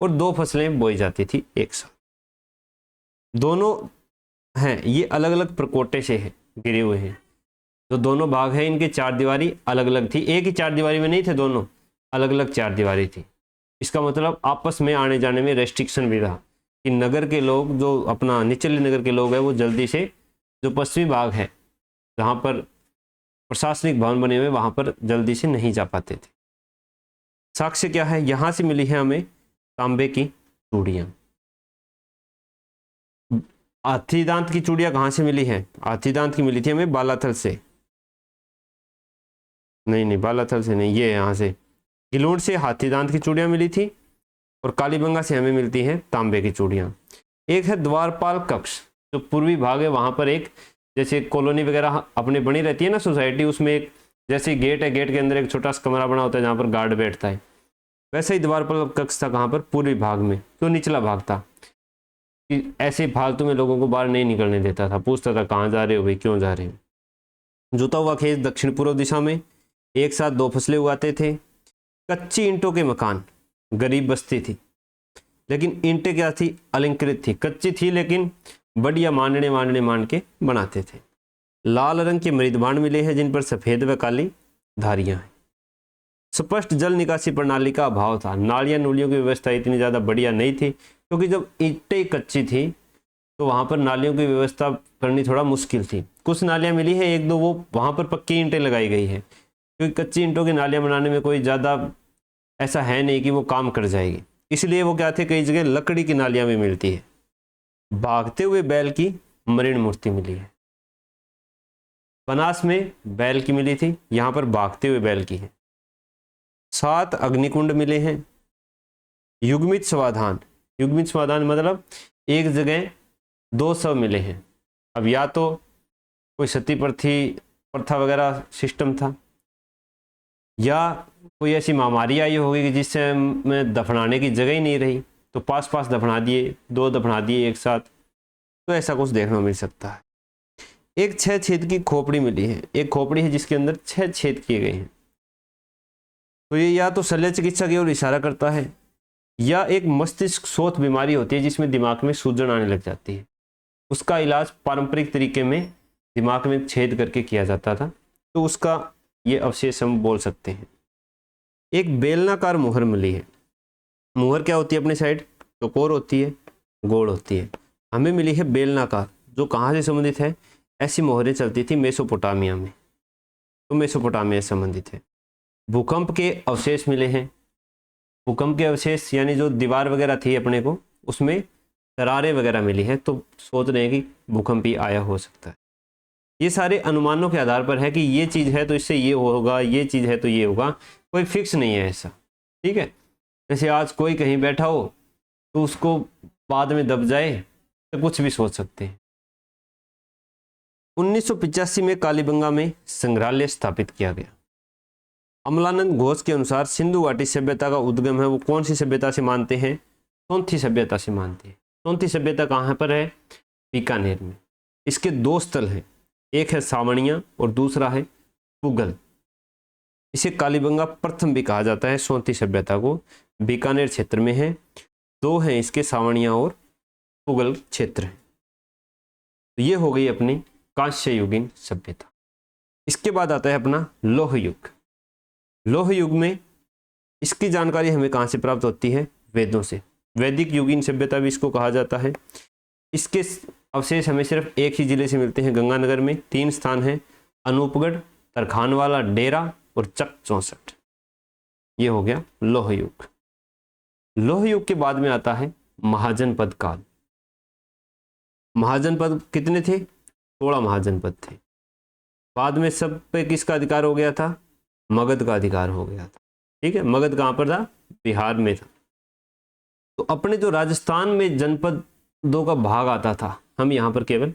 और 2 फसलें बोई जाती थी एक साथ। दोनों हैं ये अलग अलग प्रकोटे से है गिरे हुए हैं। जो दोनों भाग हैं इनके 4 दीवारी अलग अलग थी, एक ही 4 दीवारी में नहीं थे, दोनों अलग अलग 4 दीवारी थी। इसका मतलब आपस में आने जाने में रेस्ट्रिक्शन भी रहा कि नगर के लोग, जो अपना निचले नगर के लोग हैं, वो जल्दी से जो पश्चिमी भाग है जहाँ पर प्रशासनिक भवन बने हुए, वहाँ पर जल्दी से नहीं जा पाते थे। साक्ष्य क्या है? यहाँ से मिली है हमें तांबे की चूड़ियाँ। हाथी दांत की चूड़ियाँ कहाँ से मिली है? हाथी दांत की मिली थी हमें बालाथल से, नहीं बालाथल से नहीं, ये यहाँ से गिलोड से हाथी दांत की चूड़ियाँ मिली थी, और कालीबंगा से हमें मिलती हैं तांबे की चूड़ियाँ। एक है द्वारपाल कक्ष, जो पूर्वी भाग है, वहाँ पर एक जैसे कॉलोनी वगैरह अपने बनी रहती है ना सोसाइटी, उसमें एक जैसे गेट है, गेट के अंदर एक छोटा सा कमरा बना होता है जहाँ पर गार्ड बैठता है, वैसे ही द्वारपाल कक्ष था। कहाँ पर? पूर्वी भाग में, तो निचला भाग था कि ऐसे फालतू में लोगों को बाहर नहीं निकलने देता था, पूछता था कहाँ जा रहे हो भाई, क्यों जा रहे हो। जुता हुआ खेत दक्षिण पूर्व दिशा में, एक साथ 2 फसलें उगाते थे। कच्ची ईंटों के मकान, गरीब बस्ती थी, लेकिन ईंटें क्या थी? अलंकृत थी, कच्ची थी लेकिन बढ़िया मान के बनाते थे। लाल रंग के मृदबाण मिले हैं जिन पर सफेद व काली धारियां हैं। स्पष्ट जल निकासी प्रणाली का अभाव था। नालियां नूलियों की व्यवस्था इतनी ज़्यादा बढ़िया नहीं थी, क्योंकि जब ईंटें कच्ची थी तो वहाँ पर नालियों की व्यवस्था करनी थोड़ा मुश्किल थी। कुछ नालियाँ मिली है, एक दो, वो वहाँ पर पक्की ईंटें लगाई गई है, क्योंकि कच्ची ईंटों की नालियाँ बनाने में कोई ज़्यादा ऐसा है नहीं कि वो काम कर जाएगी, इसलिए वो क्या थे, कई जगह लकड़ी की नालियाँ भी मिलती है। भागते हुए बैल की मरीन मूर्ति मिली है। बनास में बैल की मिली थी, यहाँ पर भागते हुए बैल की है। 7 अग्निकुंड मिले हैं। युग्मित समाधान, युग्मित समाधान मतलब एक जगह 2 शव मिले हैं। अब या तो कोई सती प्रथा वगैरह सिस्टम था, या कोई ऐसी महामारी आई होगी कि जिससे में दफनाने की जगह ही नहीं रही, तो पास पास दफना दिए, 2 दफना दिए एक साथ, तो ऐसा कुछ देखने को मिल सकता है। एक 6 छेद की खोपड़ी मिली है, एक खोपड़ी है जिसके अंदर 6 छेद किए गए हैं। तो ये या तो शल्य चिकित्सा की ओर इशारा करता है, या एक मस्तिष्क शोथ बीमारी होती है जिसमें दिमाग में सूजन आने लग जाती है। उसका इलाज पारंपरिक तरीके में दिमाग में छेद करके किया जाता था, तो उसका ये अवशेष हम बोल सकते हैं। एक बेलनाकार मुहर मिली है। मुहर क्या होती है अपनी साइड, चौकोर होती है, गोल होती है। हमें मिली है बेलनाकार, जो कहाँ से संबंधित है, ऐसी मोहरें चलती थी मेसोपोटामिया में, तो मेसोपोटामिया से संबंधित है। भूकंप के अवशेष मिले हैं। भूकंप के अवशेष यानी जो दीवार वगैरह थी अपने को, उसमें दरारें वगैरह मिली है, तो सोच रहे हैं कि भूकंप ही आया हो सकता है। ये सारे अनुमानों के आधार पर है कि ये चीज़ है तो इससे ये होगा, ये चीज़ है तो ये होगा, कोई फिक्स नहीं है ऐसा। ठीक है, जैसे आज कोई कहीं बैठा हो तो उसको बाद में दब जाए, तो कुछ भी सोच सकते हैं। 1985 में कालीबंगा में संग्रहालय स्थापित किया गया। अमलानंद घोष के अनुसार सिंधु घाटी सभ्यता का उद्गम है वो कौन सी सभ्यता से मानते हैं, सोंथी सभ्यता से मानते हैं। सोंथी सभ्यता कहाँ पर है, बीकानेर में। इसके 2 स्थल हैं, एक है सावणिया और दूसरा है पुगल। इसे कालीबंगा प्रथम भी कहा जाता है, सोंथी सभ्यता को, बीकानेर क्षेत्र में है। 2 हैं इसके, सावणिया और पुगल क्षेत्र है। तो ये हो गई अपनी कांस्य युगीन सभ्यता। इसके बाद आता है अपना लौह युग। लौह युग में इसकी जानकारी हमें कहाँ से प्राप्त होती है, वेदों से। वैदिक युगीन सभ्यता भी इसको कहा जाता है। इसके अवशेष हमें सिर्फ एक ही जिले से मिलते हैं, गंगानगर में। 3 स्थान हैं, अनूपगढ़, तरखानवाला डेरा और चक 64। ये हो गया लौह युग। लौह युग के बाद में आता है महाजनपद काल। महाजनपद कितने थे, 16 महाजनपद थे। बाद में सब पे किसका अधिकार हो गया था, मगध का अधिकार हो गया था। ठीक है, मगध कहाँ पर था, बिहार में था। तो अपने जो राजस्थान में जनपदों का भाग आता था, हम यहाँ पर केवल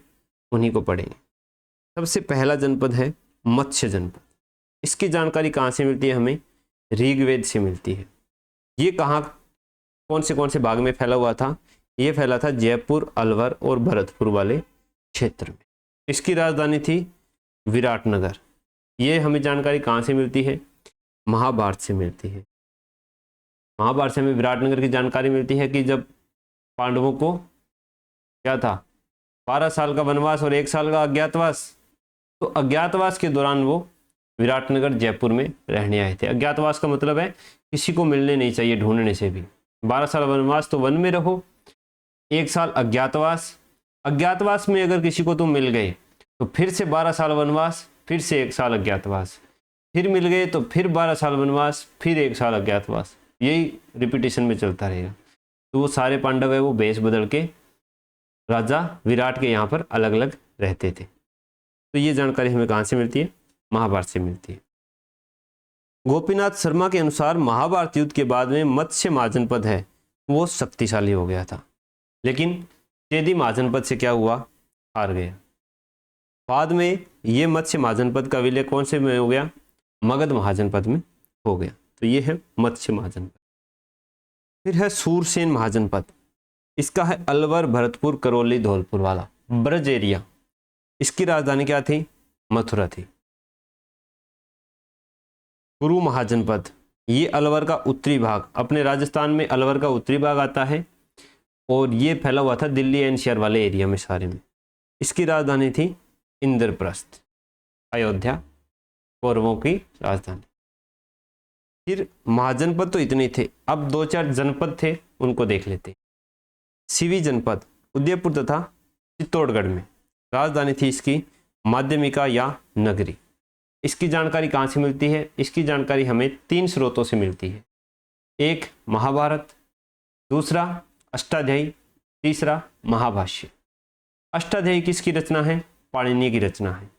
उन्हीं को पढ़ेंगे। सबसे पहला जनपद है मत्स्य जनपद। इसकी जानकारी कहाँ से मिलती है हमें, ऋग्वेद से मिलती है। ये कहाँ कौन से भाग में फैला हुआ था, ये फैला था जयपुर, अलवर और भरतपुर वाले क्षेत्र में। इसकी राजधानी थी विराटनगर। ये हमें जानकारी कहाँ से मिलती है, महाभारत से मिलती है। महाभारत से हमें विराटनगर की जानकारी मिलती है कि जब पांडवों को क्या था, 12 साल का वनवास और 1 साल का अज्ञातवास, तो अज्ञातवास के दौरान वो विराटनगर जयपुर में रहने आए थे। अज्ञातवास का मतलब है किसी को मिलने नहीं चाहिए, ढूंढने से भी। 12 साल वनवास तो वन में रहो, 1 साल अज्ञातवास। अज्ञातवास में अगर किसी को तुम मिल गए तो फिर से 12 साल वनवास, फिर से 1 साल अज्ञातवास, फिर मिल गए तो फिर 12 साल वनवास, फिर 1 साल अज्ञातवास। यही रिपीटेशन में चलता रहेगा। तो वो सारे पांडव है वो भेष बदल के राजा विराट के यहाँ पर अलग अलग रहते थे। तो ये जानकारी हमें कहाँ से मिलती है, महाभारत से मिलती है। गोपीनाथ शर्मा के अनुसार महाभारत युद्ध के बाद में मत्स्य महाजनपद है वो शक्तिशाली हो गया था, लेकिन चेदी महाजनपद से क्या हुआ, हार गया। बाद में ये मत्स्य महाजनपद का विलय कौन से में हो गया, मगध महाजनपद में हो गया। तो ये है मत्स्य महाजनपद। फिर है सूरसेन महाजनपद। इसका है अलवर, भरतपुर, करौली, धौलपुर वाला ब्रज एरिया। इसकी राजधानी क्या थी, मथुरा थी। कुरु महाजनपद, ये अलवर का उत्तरी भाग, अपने राजस्थान में अलवर का उत्तरी भाग आता है और ये फैला हुआ था दिल्ली एनसीआर वाले एरिया में सारे में। इसकी राजधानी थी इंद्रप्रस्थ, अयोध्या कौरवों की राजधानी। फिर महाजनपद तो इतने थे, अब 2-4 जनपद थे उनको देख लेते। सिवी जनपद उदयपुर तथा चित्तौड़गढ़ में, राजधानी थी इसकी माध्यमिका या नगरी। इसकी जानकारी कहाँ से मिलती है? इसकी जानकारी हमें 3 स्रोतों से मिलती है। एक महाभारत, दूसरा अष्टाध्यायी, तीसरा महाभाष्य। अष्टाध्यायी किसकी रचना है? पाणिनि की रचना है।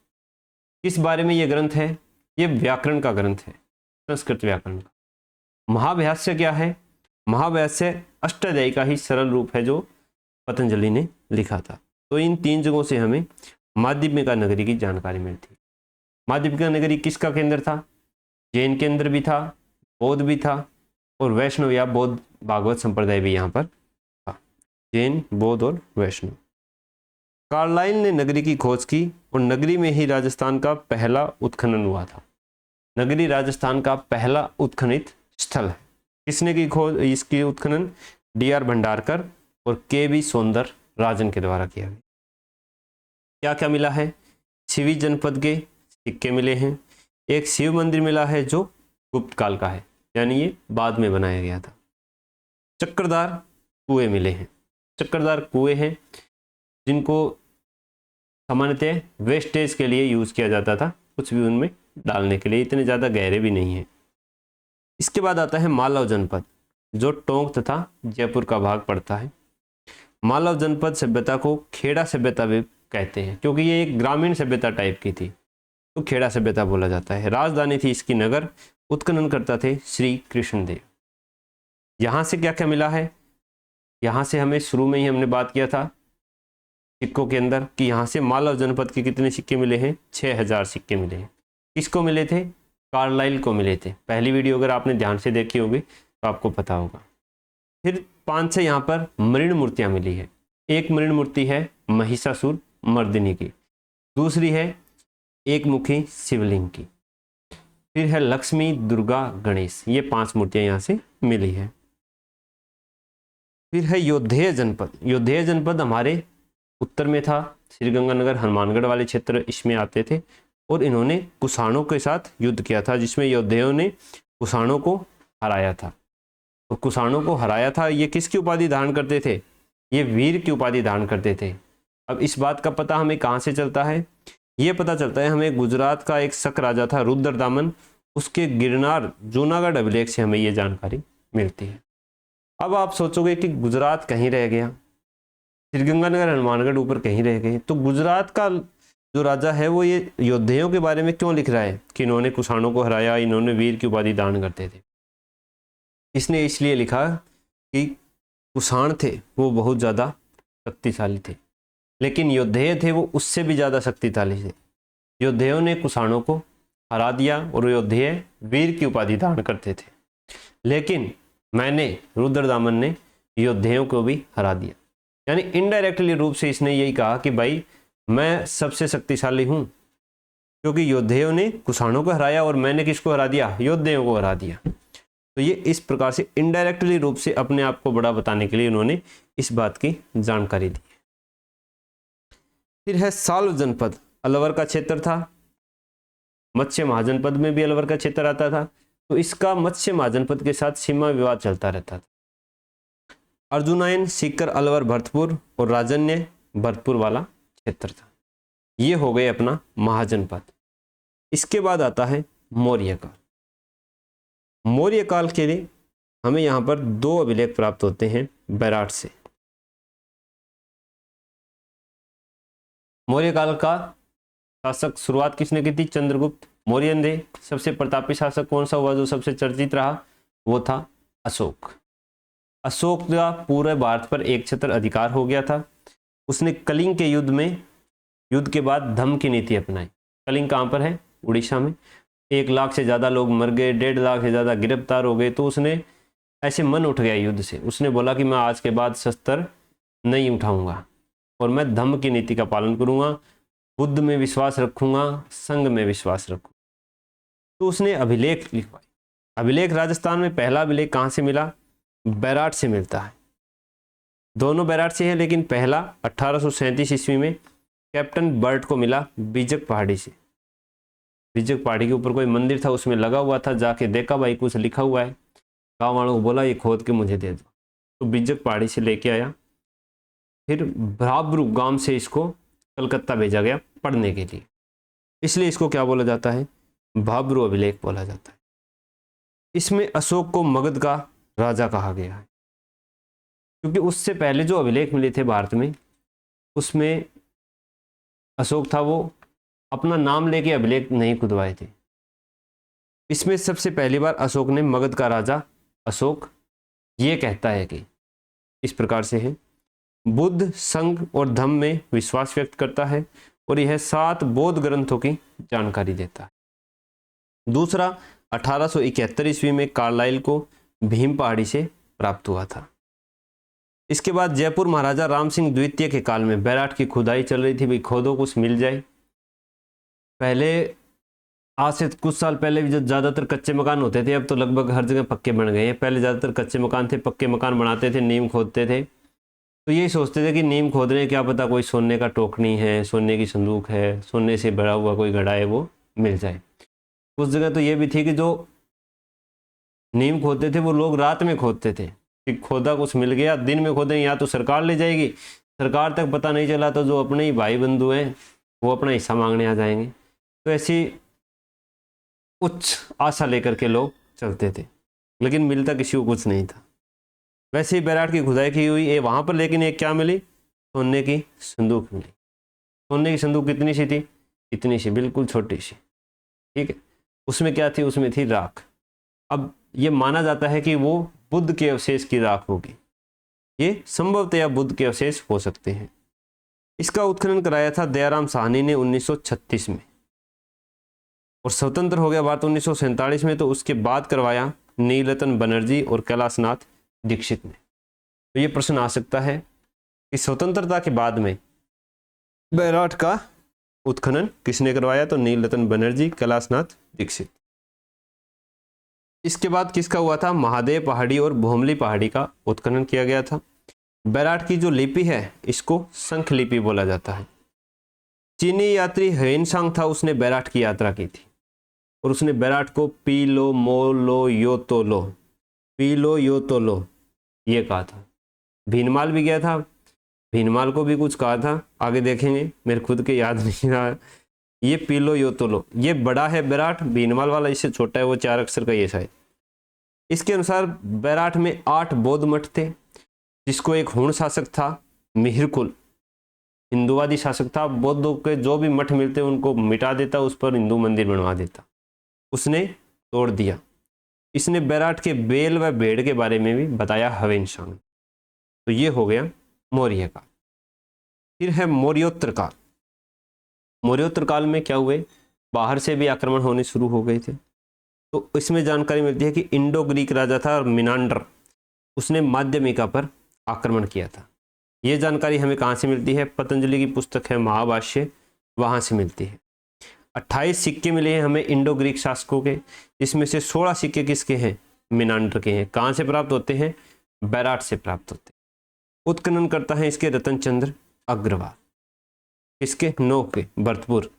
किस बारे में यह ग्रंथ है? ये व्याकरण का ग्रंथ है, संस्कृत व्याकरण का। महाभाष्य क्या है? महाभाष्य अष्टाध्यायी का ही सरल रूप है जो पतंजलि ने लिखा था। तो इन 3 जगहों से हमें माध्यमिका नगरी की जानकारी मिलती है। माध्यमिका नगरी किसका केंद्र था? जैन केंद्र भी था, बौद्ध भी था और वैष्णव या बौद्ध भागवत संप्रदाय भी यहाँ पर था। जैन, बौद्ध और वैष्णव। कार्लाइल ने नगरी की खोज की और नगरी में ही राजस्थान का पहला उत्खनन हुआ था। नगरी राजस्थान का पहला उत्खनित स्थल है। किसने की खोज? इसकी उत्खनन D.R. भंडारकर और K.B. सौंदर राजन के द्वारा किया गया। क्या क्या मिला है? सिवी जनपद के सिक्के मिले हैं। एक शिव मंदिर मिला है जो गुप्त काल का है, यानी ये बाद में बनाया गया था। चक्रधार कुएं मिले हैं। चक्रधार कुएं हैं जिनको सामान्यतः वेस्टेज के लिए यूज किया जाता था, कुछ भी उनमें डालने के लिए, इतने ज़्यादा गहरे भी नहीं है। इसके बाद आता है मालव जनपद जो टोंक तथा जयपुर का भाग पड़ता है। मालव जनपद सभ्यता को खेड़ा सभ्यता भी कहते हैं क्योंकि ये एक ग्रामीण सभ्यता टाइप की थी, तो खेड़ा सभ्यता बोला जाता है। राजधानी थी इसकी नगर। उत्खनन करता थे श्री कृष्णदेव। यहाँ से क्या क्या मिला है? यहाँ से हमें शुरू में ही हमने बात किया था सिक्कों के अंदर कि यहाँ से मालव जनपद के कितने सिक्के मिले हैं? 6000 सिक्के मिले हैं। किसको मिले थे? कार्लाइल को मिले थे। पहली वीडियो अगर आपने ध्यान से देखी होगी तो आपको पता होगा। फिर 5 यहाँ पर मृण मूर्तियाँ मिली है। एक मृण मूर्ति है महिषासुर मर्दिनी की, दूसरी है एक मुखी शिवलिंग की, फिर है लक्ष्मी, दुर्गा, गणेश। ये 5 मूर्तियां यहाँ से मिली है। फिर है योद्धेय जनपद। योद्धेय जनपद हमारे उत्तर में था। श्रीगंगानगर, हनुमानगढ़ वाले क्षेत्र इसमें आते थे और इन्होंने कुषाणों के साथ युद्ध किया था जिसमें योद्धेयों ने कुषाणों को हराया था। और कुषाणों को हराया था, ये किसकी उपाधि धारण करते थे? ये वीर की उपाधि धारण करते थे। अब इस बात का पता हमें कहाँ से चलता है? ये पता चलता है हमें गुजरात का एक शक राजा था रुद्रदामन, उसके गिरनार जूनागढ़ अभिलेख से हमें ये जानकारी मिलती है। अब आप सोचोगे कि गुजरात कहीं रह गया, श्रीगंगानगर, हनुमानगढ़ ऊपर कहीं रह गए, तो गुजरात का जो राजा है वो ये योद्धेयों के बारे में क्यों लिख रहा है कि इन्होंने कुषाणों को हराया, इन्होंने वीर की उपाधि दान करते थे? इसने इसलिए लिखा कि कुषाण थे वो बहुत ज़्यादा शक्तिशाली थे, लेकिन योद्धेय थे वो उससे भी ज़्यादा शक्तिशाली थे। योद्धेयों ने कुषाणों को हरा दिया और योद्धेय वीर की उपाधि धारण करते थे, लेकिन मैंने रुद्रदामन ने योद्धेयों को भी हरा दिया। यानी इनडायरेक्टली रूप से इसने यही कहा कि भाई मैं सबसे शक्तिशाली हूँ, क्योंकि योद्धेयों ने कुषाणों को हराया और मैंने किसको हरा दिया? योद्धेयों को हरा दिया। तो ये इस प्रकार से इनडायरेक्टली रूप से अपने आप को बड़ा बताने के लिए इन्होंने इस बात की जानकारी दी। फिर है साल्व जनपद, अलवर का क्षेत्र था। मत्स्य महाजनपद में भी अलवर का क्षेत्र आता था, तो इसका मत्स्य महाजनपद के साथ सीमा विवाद चलता रहता था। अर्जुनायन, सीकर, अलवर, भरतपुर और राजन्य भरतपुर वाला क्षेत्र था। ये हो गए अपना महाजनपद। इसके बाद आता है मौर्य काल। मौर्य काल के लिए हमें यहाँ पर 2 अभिलेख प्राप्त होते हैं बैराट से। मौर्य काल का शासक शुरुआत किसने की थी? चंद्रगुप्त मौर्य ने। सबसे प्रतापी शासक कौन सा हुआ जो सबसे चर्चित रहा? वो था अशोक। अशोक का पूरे भारत पर एक छत्र अधिकार हो गया था। उसने कलिंग के युद्ध के बाद धम्म की नीति अपनाई। कलिंग कहाँ पर है? उड़ीसा में। 1 लाख से ज़्यादा लोग मर गए, 1.5 लाख से ज़्यादा गिरफ्तार हो गए। तो उसने ऐसे मन उठ गया युद्ध से, उसने बोला कि मैं आज के बाद शस्त्र नहीं उठाऊंगा और मैं धम्म की नीति का पालन करूंगा, बुद्ध में विश्वास रखूंगा, संघ में विश्वास रखूंगा। तो उसने अभिलेख लिखवाए। अभिलेख राजस्थान में पहला अभिलेख कहाँ से मिला? बैराट से मिलता है। दोनों बैराट से है, लेकिन पहला 1837 ईस्वी में कैप्टन बर्ट को मिला बीजक पहाड़ी से। बिजक पहाड़ी के ऊपर कोई मंदिर था, उसमें लगा हुआ था। जाके देखा, भाई कुछ लिखा हुआ है। गाँव वालों को बोला ये खोद के मुझे दे दो। तो बिजक पहाड़ी से लेके आया। फिर भाब्रू गांव से इसको कलकत्ता भेजा गया पढ़ने के लिए। इसलिए इसको क्या बोला जाता है? भाब्रू अभिलेख बोला जाता है। इसमें अशोक को मगध का राजा कहा गया है, क्योंकि उससे पहले जो अभिलेख मिले थे भारत में, उसमें अशोक था वो अपना नाम लेके अभिलेख नहीं खुदवाए थे। इसमें सबसे पहली बार अशोक ने मगध का राजा अशोक ये कहता है कि इस प्रकार से है, बुद्ध संघ और धम्म में विश्वास व्यक्त करता है और यह 7 बौद्ध ग्रंथों की जानकारी देता है। दूसरा, 1871 ईस्वी में कार्लाइल को भीम पहाड़ी से प्राप्त हुआ था। इसके बाद जयपुर महाराजा राम सिंह द्वितीय के काल में बैराट की खुदाई चल रही थी, भाई खोदो कुछ मिल जाए। पहले आज से कुछ साल पहले भी जो ज़्यादातर कच्चे मकान होते थे, अब तो लगभग हर जगह पक्के बन गए हैं। पहले ज़्यादातर कच्चे मकान थे, पक्के मकान बनाते थे, नींव खोदते थे। तो यही सोचते थे कि नींव खोद रहे हैं, क्या पता कोई सोने का टोकनी है, सोने की संदूक है, सोने से भरा हुआ कोई घड़ा है, वो मिल जाए। कुछ जगह तो ये भी थी कि जो नींव खोदते थे वो लोग रात में खोदते थे कि खोदा कुछ मिल गया, दिन में खोदें या तो सरकार ले जाएगी, सरकार तक पता नहीं चला तो जो अपने ही भाई बंधु हैं वो अपना हिस्सा मांगने आ जाएंगे। तो ऐसी उच्च आशा लेकर के लोग चलते थे, लेकिन मिलता किसी को कुछ नहीं था। वैसे ही बैराट की खुदाई की हुई है वहाँ पर, लेकिन एक क्या मिली? सोने की संदूक मिली। सोने की संदूक कितनी सी थी? इतनी सी, बिल्कुल छोटी सी, ठीक है। उसमें क्या थी? उसमें थी राख। अब ये माना जाता है कि वो बुद्ध के अवशेष की राख होगी। ये संभवतया बुद्ध के अवशेष हो सकते हैं। इसका उत्खनन कराया था दयाराम साहनी ने 1936 में, और स्वतंत्र हो गया भारत 1947 में। तो उसके बाद करवाया नीलरतन बनर्जी और कैलाशनाथ दीक्षित ने। तो ये प्रश्न आ सकता है कि स्वतंत्रता के बाद में बैराट का उत्खनन किसने करवाया? तो नीलरतन बनर्जी, कैलाशनाथ दीक्षित। इसके बाद किसका हुआ था? महादेव पहाड़ी और भोमली पहाड़ी का उत्खनन किया गया था। बैराट की जो लिपि है इसको शंख लिपि बोला जाता है। चीनी यात्री ह्वेनसांग था, उसने बैराट की यात्रा की थी और उसने बैराट को पी लो मो लो यो तो लो, पी लो यो तो लो ये कहा था। भीनमाल भी गया था, भीनमाल को भी कुछ कहा था, आगे देखेंगे, मेरे खुद के याद नहीं रहा। ये पी लो यो तो लो, ये बड़ा है बैराट, भीनमाल वाला इससे छोटा है, वो 4 अक्षर का ये शायद। इसके अनुसार बैराट में 8 बौद्ध मठ थे, जिसको एक हुण शासक था मिहिरकुल, हिंदुवादी शासक था। बौद्धों के जो भी मठ मिलते उनको मिटा देता, उस पर हिंदू मंदिर बनवा देता, उसने तोड़ दिया। इसने बैराट के बेल व भेड़ के बारे में भी बताया ह्वेनसांग। तो ये हो गया मौर्य काल। फिर है मौर्योत्तर काल। मौर्योत्तर काल में क्या हुए? बाहर से भी आक्रमण होने शुरू हो गए थे। तो इसमें जानकारी मिलती है कि इंडो ग्रीक राजा था मिनांडर, उसने माध्यमिका पर आक्रमण किया था। ये जानकारी हमें कहाँ से मिलती है? पतंजलि की पुस्तक है महाभाष्य, वहाँ से मिलती है। 28 सिक्के मिले हैं हमें इंडो ग्रीक शासकों के, इसमें से 16 सिक्के किसके हैं? मिनांडर के हैं। कहाँ से प्राप्त होते हैं? बैराट से प्राप्त होते हैं। उत्खनन करता है इसके रतन चंद्र अग्रवाल, इसके नौ के भरतपुर।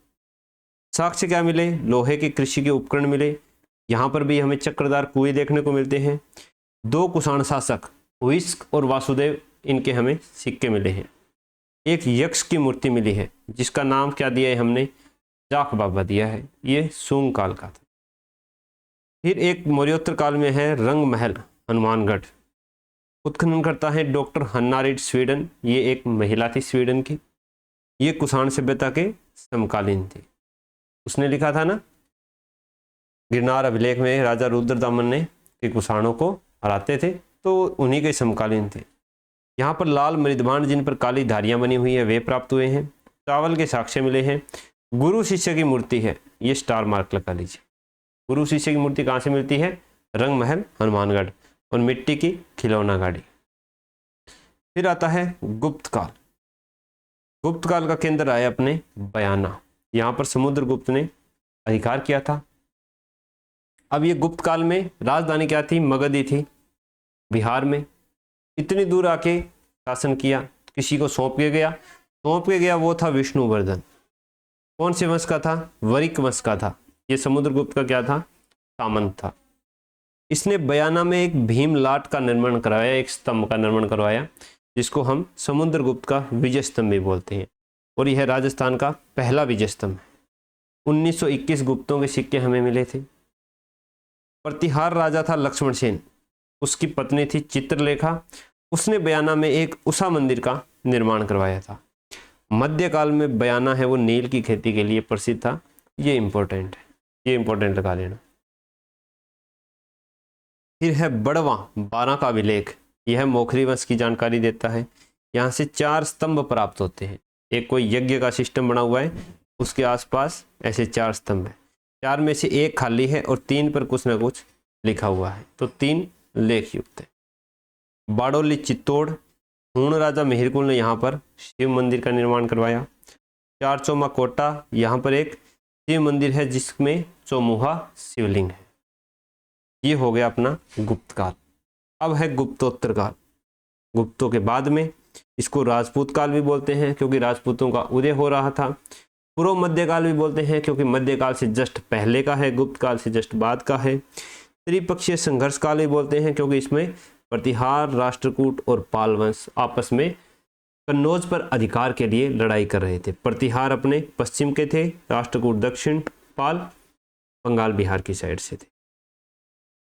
साक्ष्य क्या मिले? लोहे के कृषि के उपकरण मिले। यहाँ पर भी हमें चक्रदार कुएं देखने को मिलते हैं। 2 कुषाण शासक हुइस्क और वासुदेव, इनके हमें सिक्के मिले हैं। एक यक्ष की मूर्ति मिली है, जिसका नाम क्या दिया है हमने? जाख बाबा दिया है। ये सूंग काल का था। फिर एक मौर्योत्तर काल में है रंग महल हनुमानगढ़। उत्खनन करता है डॉक्टर हन्ना रीड स्वीडन, ये एक महिला थी स्वीडन की। ये कुषाण सभ्यता के समकालीन थी। उसने लिखा था ना गिरनार अभिलेख में राजा रुद्रदामन ने कि कुषाणों को हराते थे, तो उन्हीं के समकालीन थे। यहाँ पर लाल मृदभांड जिन पर काली धारियां बनी हुई है वे प्राप्त हुए हैं। चावल के साक्ष्य मिले हैं। गुरु शिष्य की मूर्ति है, ये स्टार मार्क लगा लीजिए। गुरु शिष्य की मूर्ति कहाँ से मिलती है? रंग महल हनुमानगढ़। और मिट्टी की खिलौना गाड़ी। फिर आता है गुप्त काल। गुप्त काल का केंद्र आया अपने बयाना, यहाँ पर समुद्रगुप्त ने अधिकार किया था। अब ये गुप्त काल में राजधानी क्या थी? मगध ही थी, बिहार में। इतनी दूर आके शासन किया, किसी को सौंप के गया वो था विष्णुवर्धन। कौन से वंश का था? वरिक वंश का था। ये समुद्रगुप्त का क्या था, सामंत था। इसने बयाना में एक भीमलाट का निर्माण करवाया, एक स्तंभ का निर्माण करवाया, जिसको हम समुद्रगुप्त का विजय स्तंभ भी बोलते हैं, और यह राजस्थान का पहला विजय स्तंभ है। 1921 गुप्तों के सिक्के हमें मिले थे। प्रतिहार राजा था लक्ष्मण सेन, उसकी पत्नी थी चित्रलेखा, उसने बयाना में एक उषा मंदिर का निर्माण करवाया था। मध्यकाल में बयाना है वो नील की खेती के लिए प्रसिद्ध था। ये इंपॉर्टेंट है, ये इंपॉर्टेंट लगा लेना। फिर है बड़वा 12 का अभिलेख, यह मोखरी वंश की जानकारी देता है। यहाँ से 4 स्तंभ प्राप्त होते हैं। एक कोई यज्ञ का सिस्टम बना हुआ है, उसके आसपास ऐसे 4 स्तंभ है, 4 में से एक खाली है और 3 पर कुछ ना कुछ लिखा हुआ है, तो 3 लेख युक्त है। बाड़ोली चित्तौड़, हूण राजा मिहिरकुल ने यहाँ पर शिव मंदिर का निर्माण करवाया। चारचौमा कोटा, यहाँ पर एक शिव मंदिर है जिसमें चौमुहा शिवलिंग है। ये हो गया अपना गुप्त काल। अब है गुप्तोत्तर काल। गुप्तों के बाद में इसको राजपूत काल भी बोलते हैं क्योंकि राजपूतों का उदय हो रहा था। पूर्व मध्यकाल भी बोलते हैं क्योंकि मध्यकाल से जस्ट पहले का है, गुप्त काल से जस्ट बाद का है। त्रिपक्षीय संघर्ष काल भी बोलते हैं क्योंकि इसमें प्रतिहार, राष्ट्रकूट और पाल वंश आपस में कन्नौज पर अधिकार के लिए लड़ाई कर रहे थे। प्रतिहार अपने पश्चिम के थे, राष्ट्रकूट दक्षिण, पाल बंगाल बिहार की साइड से थे।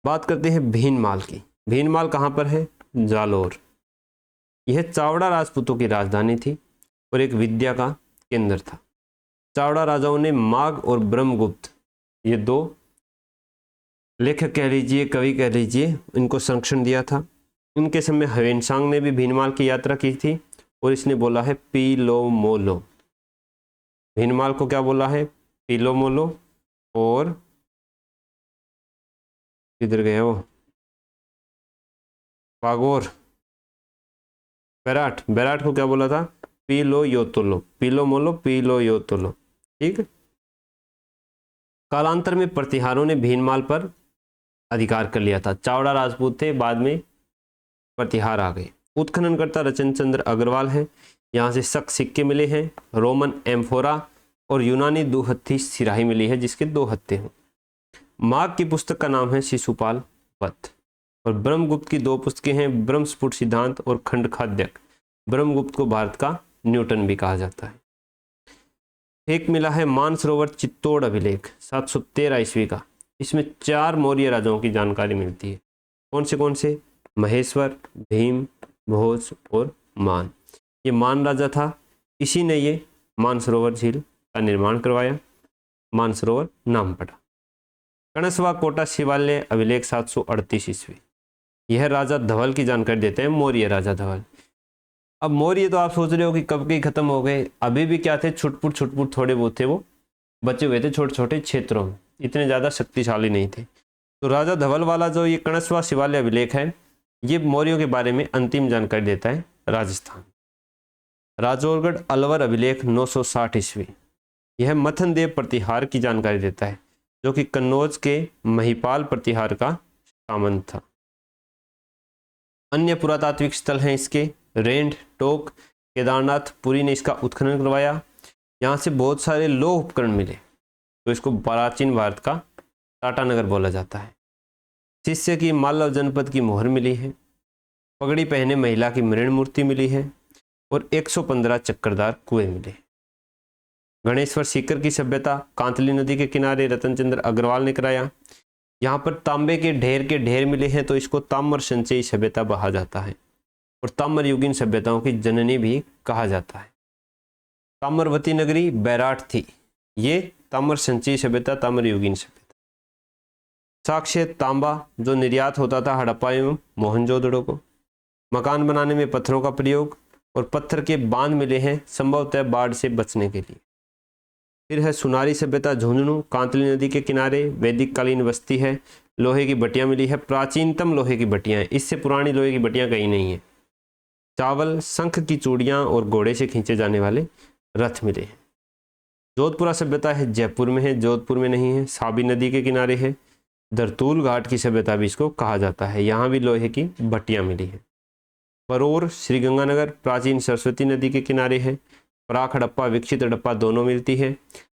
बात करते हैं भीनमाल की। भीनमाल कहाँ पर है, जालोर। यह चावड़ा राजपूतों की राजधानी थी और एक विद्या का केंद्र था। चावड़ा राजाओं ने माघ और ब्रह्मगुप्त, ये 2 लेखक कह लीजिए, कवि कह लीजिए, इनको संरक्षण दिया था। इनके समय ह्वेनसांग ने भी भीनमाल की यात्रा की थी और इसने बोला है पीलो मोलो। भीनमाल को क्या बोला है, पीलो मोलो। और किधर गया वो, पागोर, बैराट, बैराट को क्या बोला था, पीलो योतोलो। पीलो मोलो, पीलो योतोलो, ठीक है। कालांतर में प्रतिहारों ने भीनमाल पर अधिकार कर लिया था। चावड़ा राजपूत थे, बाद में प्रतिहार आ गए। उत्खननकर्ता रचन चंद्र अग्रवाल है। यहाँ से शक सिक्के मिले हैं, रोमन एम्फोरा और यूनानी 2 हत्थी सिराही मिली है जिसके 2 हत्थे हैं। माघ की पुस्तक का नाम है शिशुपाल वध और ब्रह्मगुप्त की 2 पुस्तकें हैं, ब्रह्मस्फुट सिद्धांत और खंड खाद्यक। ब्रह्मगुप्त को भारत का न्यूटन भी कहा जाता है। एक मिला है मानसरोवर चित्तौड़ अभिलेख 713 ईस्वी का। इसमें 4 मौर्य राजाओं की जानकारी मिलती है। कौन से, महेश्वर, भीम, भोज और मान। ये मान राजा था, इसी ने ये मानसरोवर झील का निर्माण करवाया, मानसरोवर नाम पड़ा। कणसवा कोटा शिवालय अभिलेख 738 ईस्वी। यह राजा धवल की जानकारी देते हैं, मौर्य राजा धवल। अब मौर्य तो आप सोच रहे हो कि कब के खत्म हो गए, अभी भी क्या थे, छुटपुट थोड़े बहुत थे, वो बचे हुए थे छोटे छोटे क्षेत्रों में, इतने ज़्यादा शक्तिशाली नहीं थे। तो राजा धवल वाला जो ये कणसवा शिवालय अभिलेख है, ये मौर्यों के बारे में अंतिम जानकारी देता है राजस्थान। राजौरगढ़ अलवर अभिलेख 960 ईस्वी। यह मथन देव प्रतिहार की जानकारी देता है जो कि कन्नौज के महिपाल प्रतिहार का सामंत था। अन्य पुरातात्विक स्थल हैं इसके रेंड, टोक, केदारनाथ, पुरी ने इसका उत्खनन करवाया। यहाँ से बहुत सारे लौह उपकरण मिले, तो इसको प्राचीन भारत का टाटानगर बोला जाता है। शिष्य की मालव जनपद की मोहर मिली है, पगड़ी पहने महिला की मृण मूर्ति मिली है और 115 चक्करदार कुएं मिले। गणेश्वर सीकर की सभ्यता कांतली नदी के किनारे रतनचंद्र अग्रवाल ने कराया। यहाँ पर तांबे के ढेर मिले हैं, तो इसको ताम्र संचयी सभ्यता कहा जाता है और ताम्र युगीन सभ्यताओं की जननी भी कहा जाता है। ताम्रवती नगरी बैराट थी, ये ताम्र संचयी सभ्यता, ताम्र युगीन सभ्यता। साक्ष्य तांबा जो निर्यात होता था हड़प्पा एवं मोहनजोदड़ो को। मकान बनाने में पत्थरों का प्रयोग और पत्थर के बांध मिले हैं, संभवतः बाढ़ से बचने के लिए। फिर है सुनारी सभ्यता झुंझुनू, कांतली नदी के किनारे वैदिक कालीन बस्ती है। लोहे की भट्टियां मिली है, प्राचीनतम लोहे की भट्टियां हैं, इससे पुरानी लोहे की भट्टियां कहीं नहीं है। चावल, शंख की चूड़ियां और घोड़े से खींचे जाने वाले रथ मिले हैं। जोधपुरा सभ्यता है जयपुर में है, जोधपुर में नहीं है, साबी नदी के किनारे है। धरतूल घाट की सभ्यता भी इसको कहा जाता है, यहाँ भी लोहे की भट्टियां मिली है। परोर श्रीगंगानगर प्राचीन सरस्वती नदी के किनारे है। प्राक हड़प्पा, विकसित हड़प्पा दोनों मिलती है।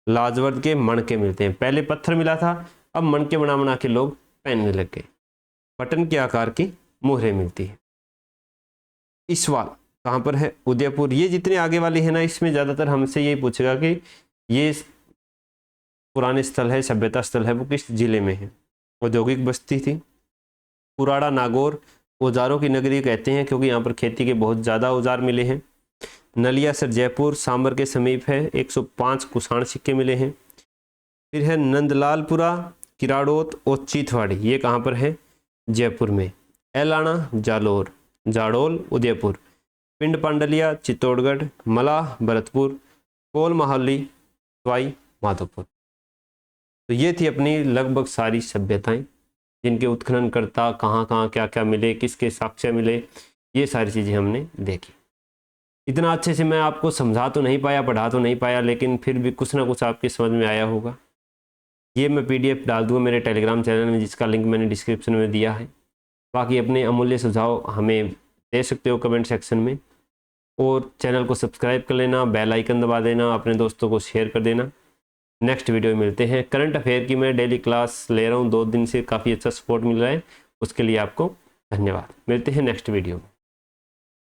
लाजवर्द के मणके मिलते हैं। पहले पत्थर मिला था, अब मणके बना बना के लोग पहनने लग गए। बटन के आकार की मोहरें मिलती है। ईसवाल कहाँ पर है? उदयपुर। ये जितने आगे वाले हैं ना, इसमें ज़्यादातर हमसे यही पूछेगा कि ये पुराने स्थल है, सभ्यता स्थल है, वो किस जिले में है। औद्योगिक बस्ती थी। पुराड़ा नागौर औजारों की नगरी कहते हैं क्योंकि यहाँ पर खेती के बहुत ज़्यादा औजार मिले हैं। नलियासर जयपुर सांबर के समीप है, 105 कुषाण सिक्के मिले हैं। फिर है नंदलालपुरा, किराड़ोत और चीथवाड़ी, ये कहाँ पर है? जयपुर में। एलाना जालोर, जाडोल उदयपुर। पिंड पांडलिया चित्तौड़गढ़, मलाह भरतपुर, कोल माहौली सवाई माधोपुर। तो ये थी अपनी लगभग सारी सभ्यताएं जिनके उत्खननकर्ता कहाँ कहाँ क्या क्या मिले, किसके साक्ष्य मिले, ये सारी चीज़ें हमने देखी। इतना अच्छे से मैं आपको समझा तो नहीं पाया, पढ़ा तो नहीं पाया, लेकिन फिर भी कुछ ना कुछ आपकी समझ में आया होगा। ये मैं PDF डाल दूँगा मेरे टेलीग्राम चैनल में, जिसका लिंक मैंने डिस्क्रिप्शन में दिया है। बाकी अपने अमूल्य सुझाव हमें दे सकते हो कमेंट सेक्शन में, और चैनल को सब्सक्राइब कर लेना, बेल आइकन दबा देना, अपने दोस्तों को शेयर कर देना। नेक्स्ट वीडियो में मिलते हैं। करंट अफेयर की मैं डेली क्लास ले रहा हूँ, 2 दिन से काफ़ी अच्छा सपोर्ट मिल रहा है, उसके लिए आपको धन्यवाद। मिलते हैं नेक्स्ट वीडियो में।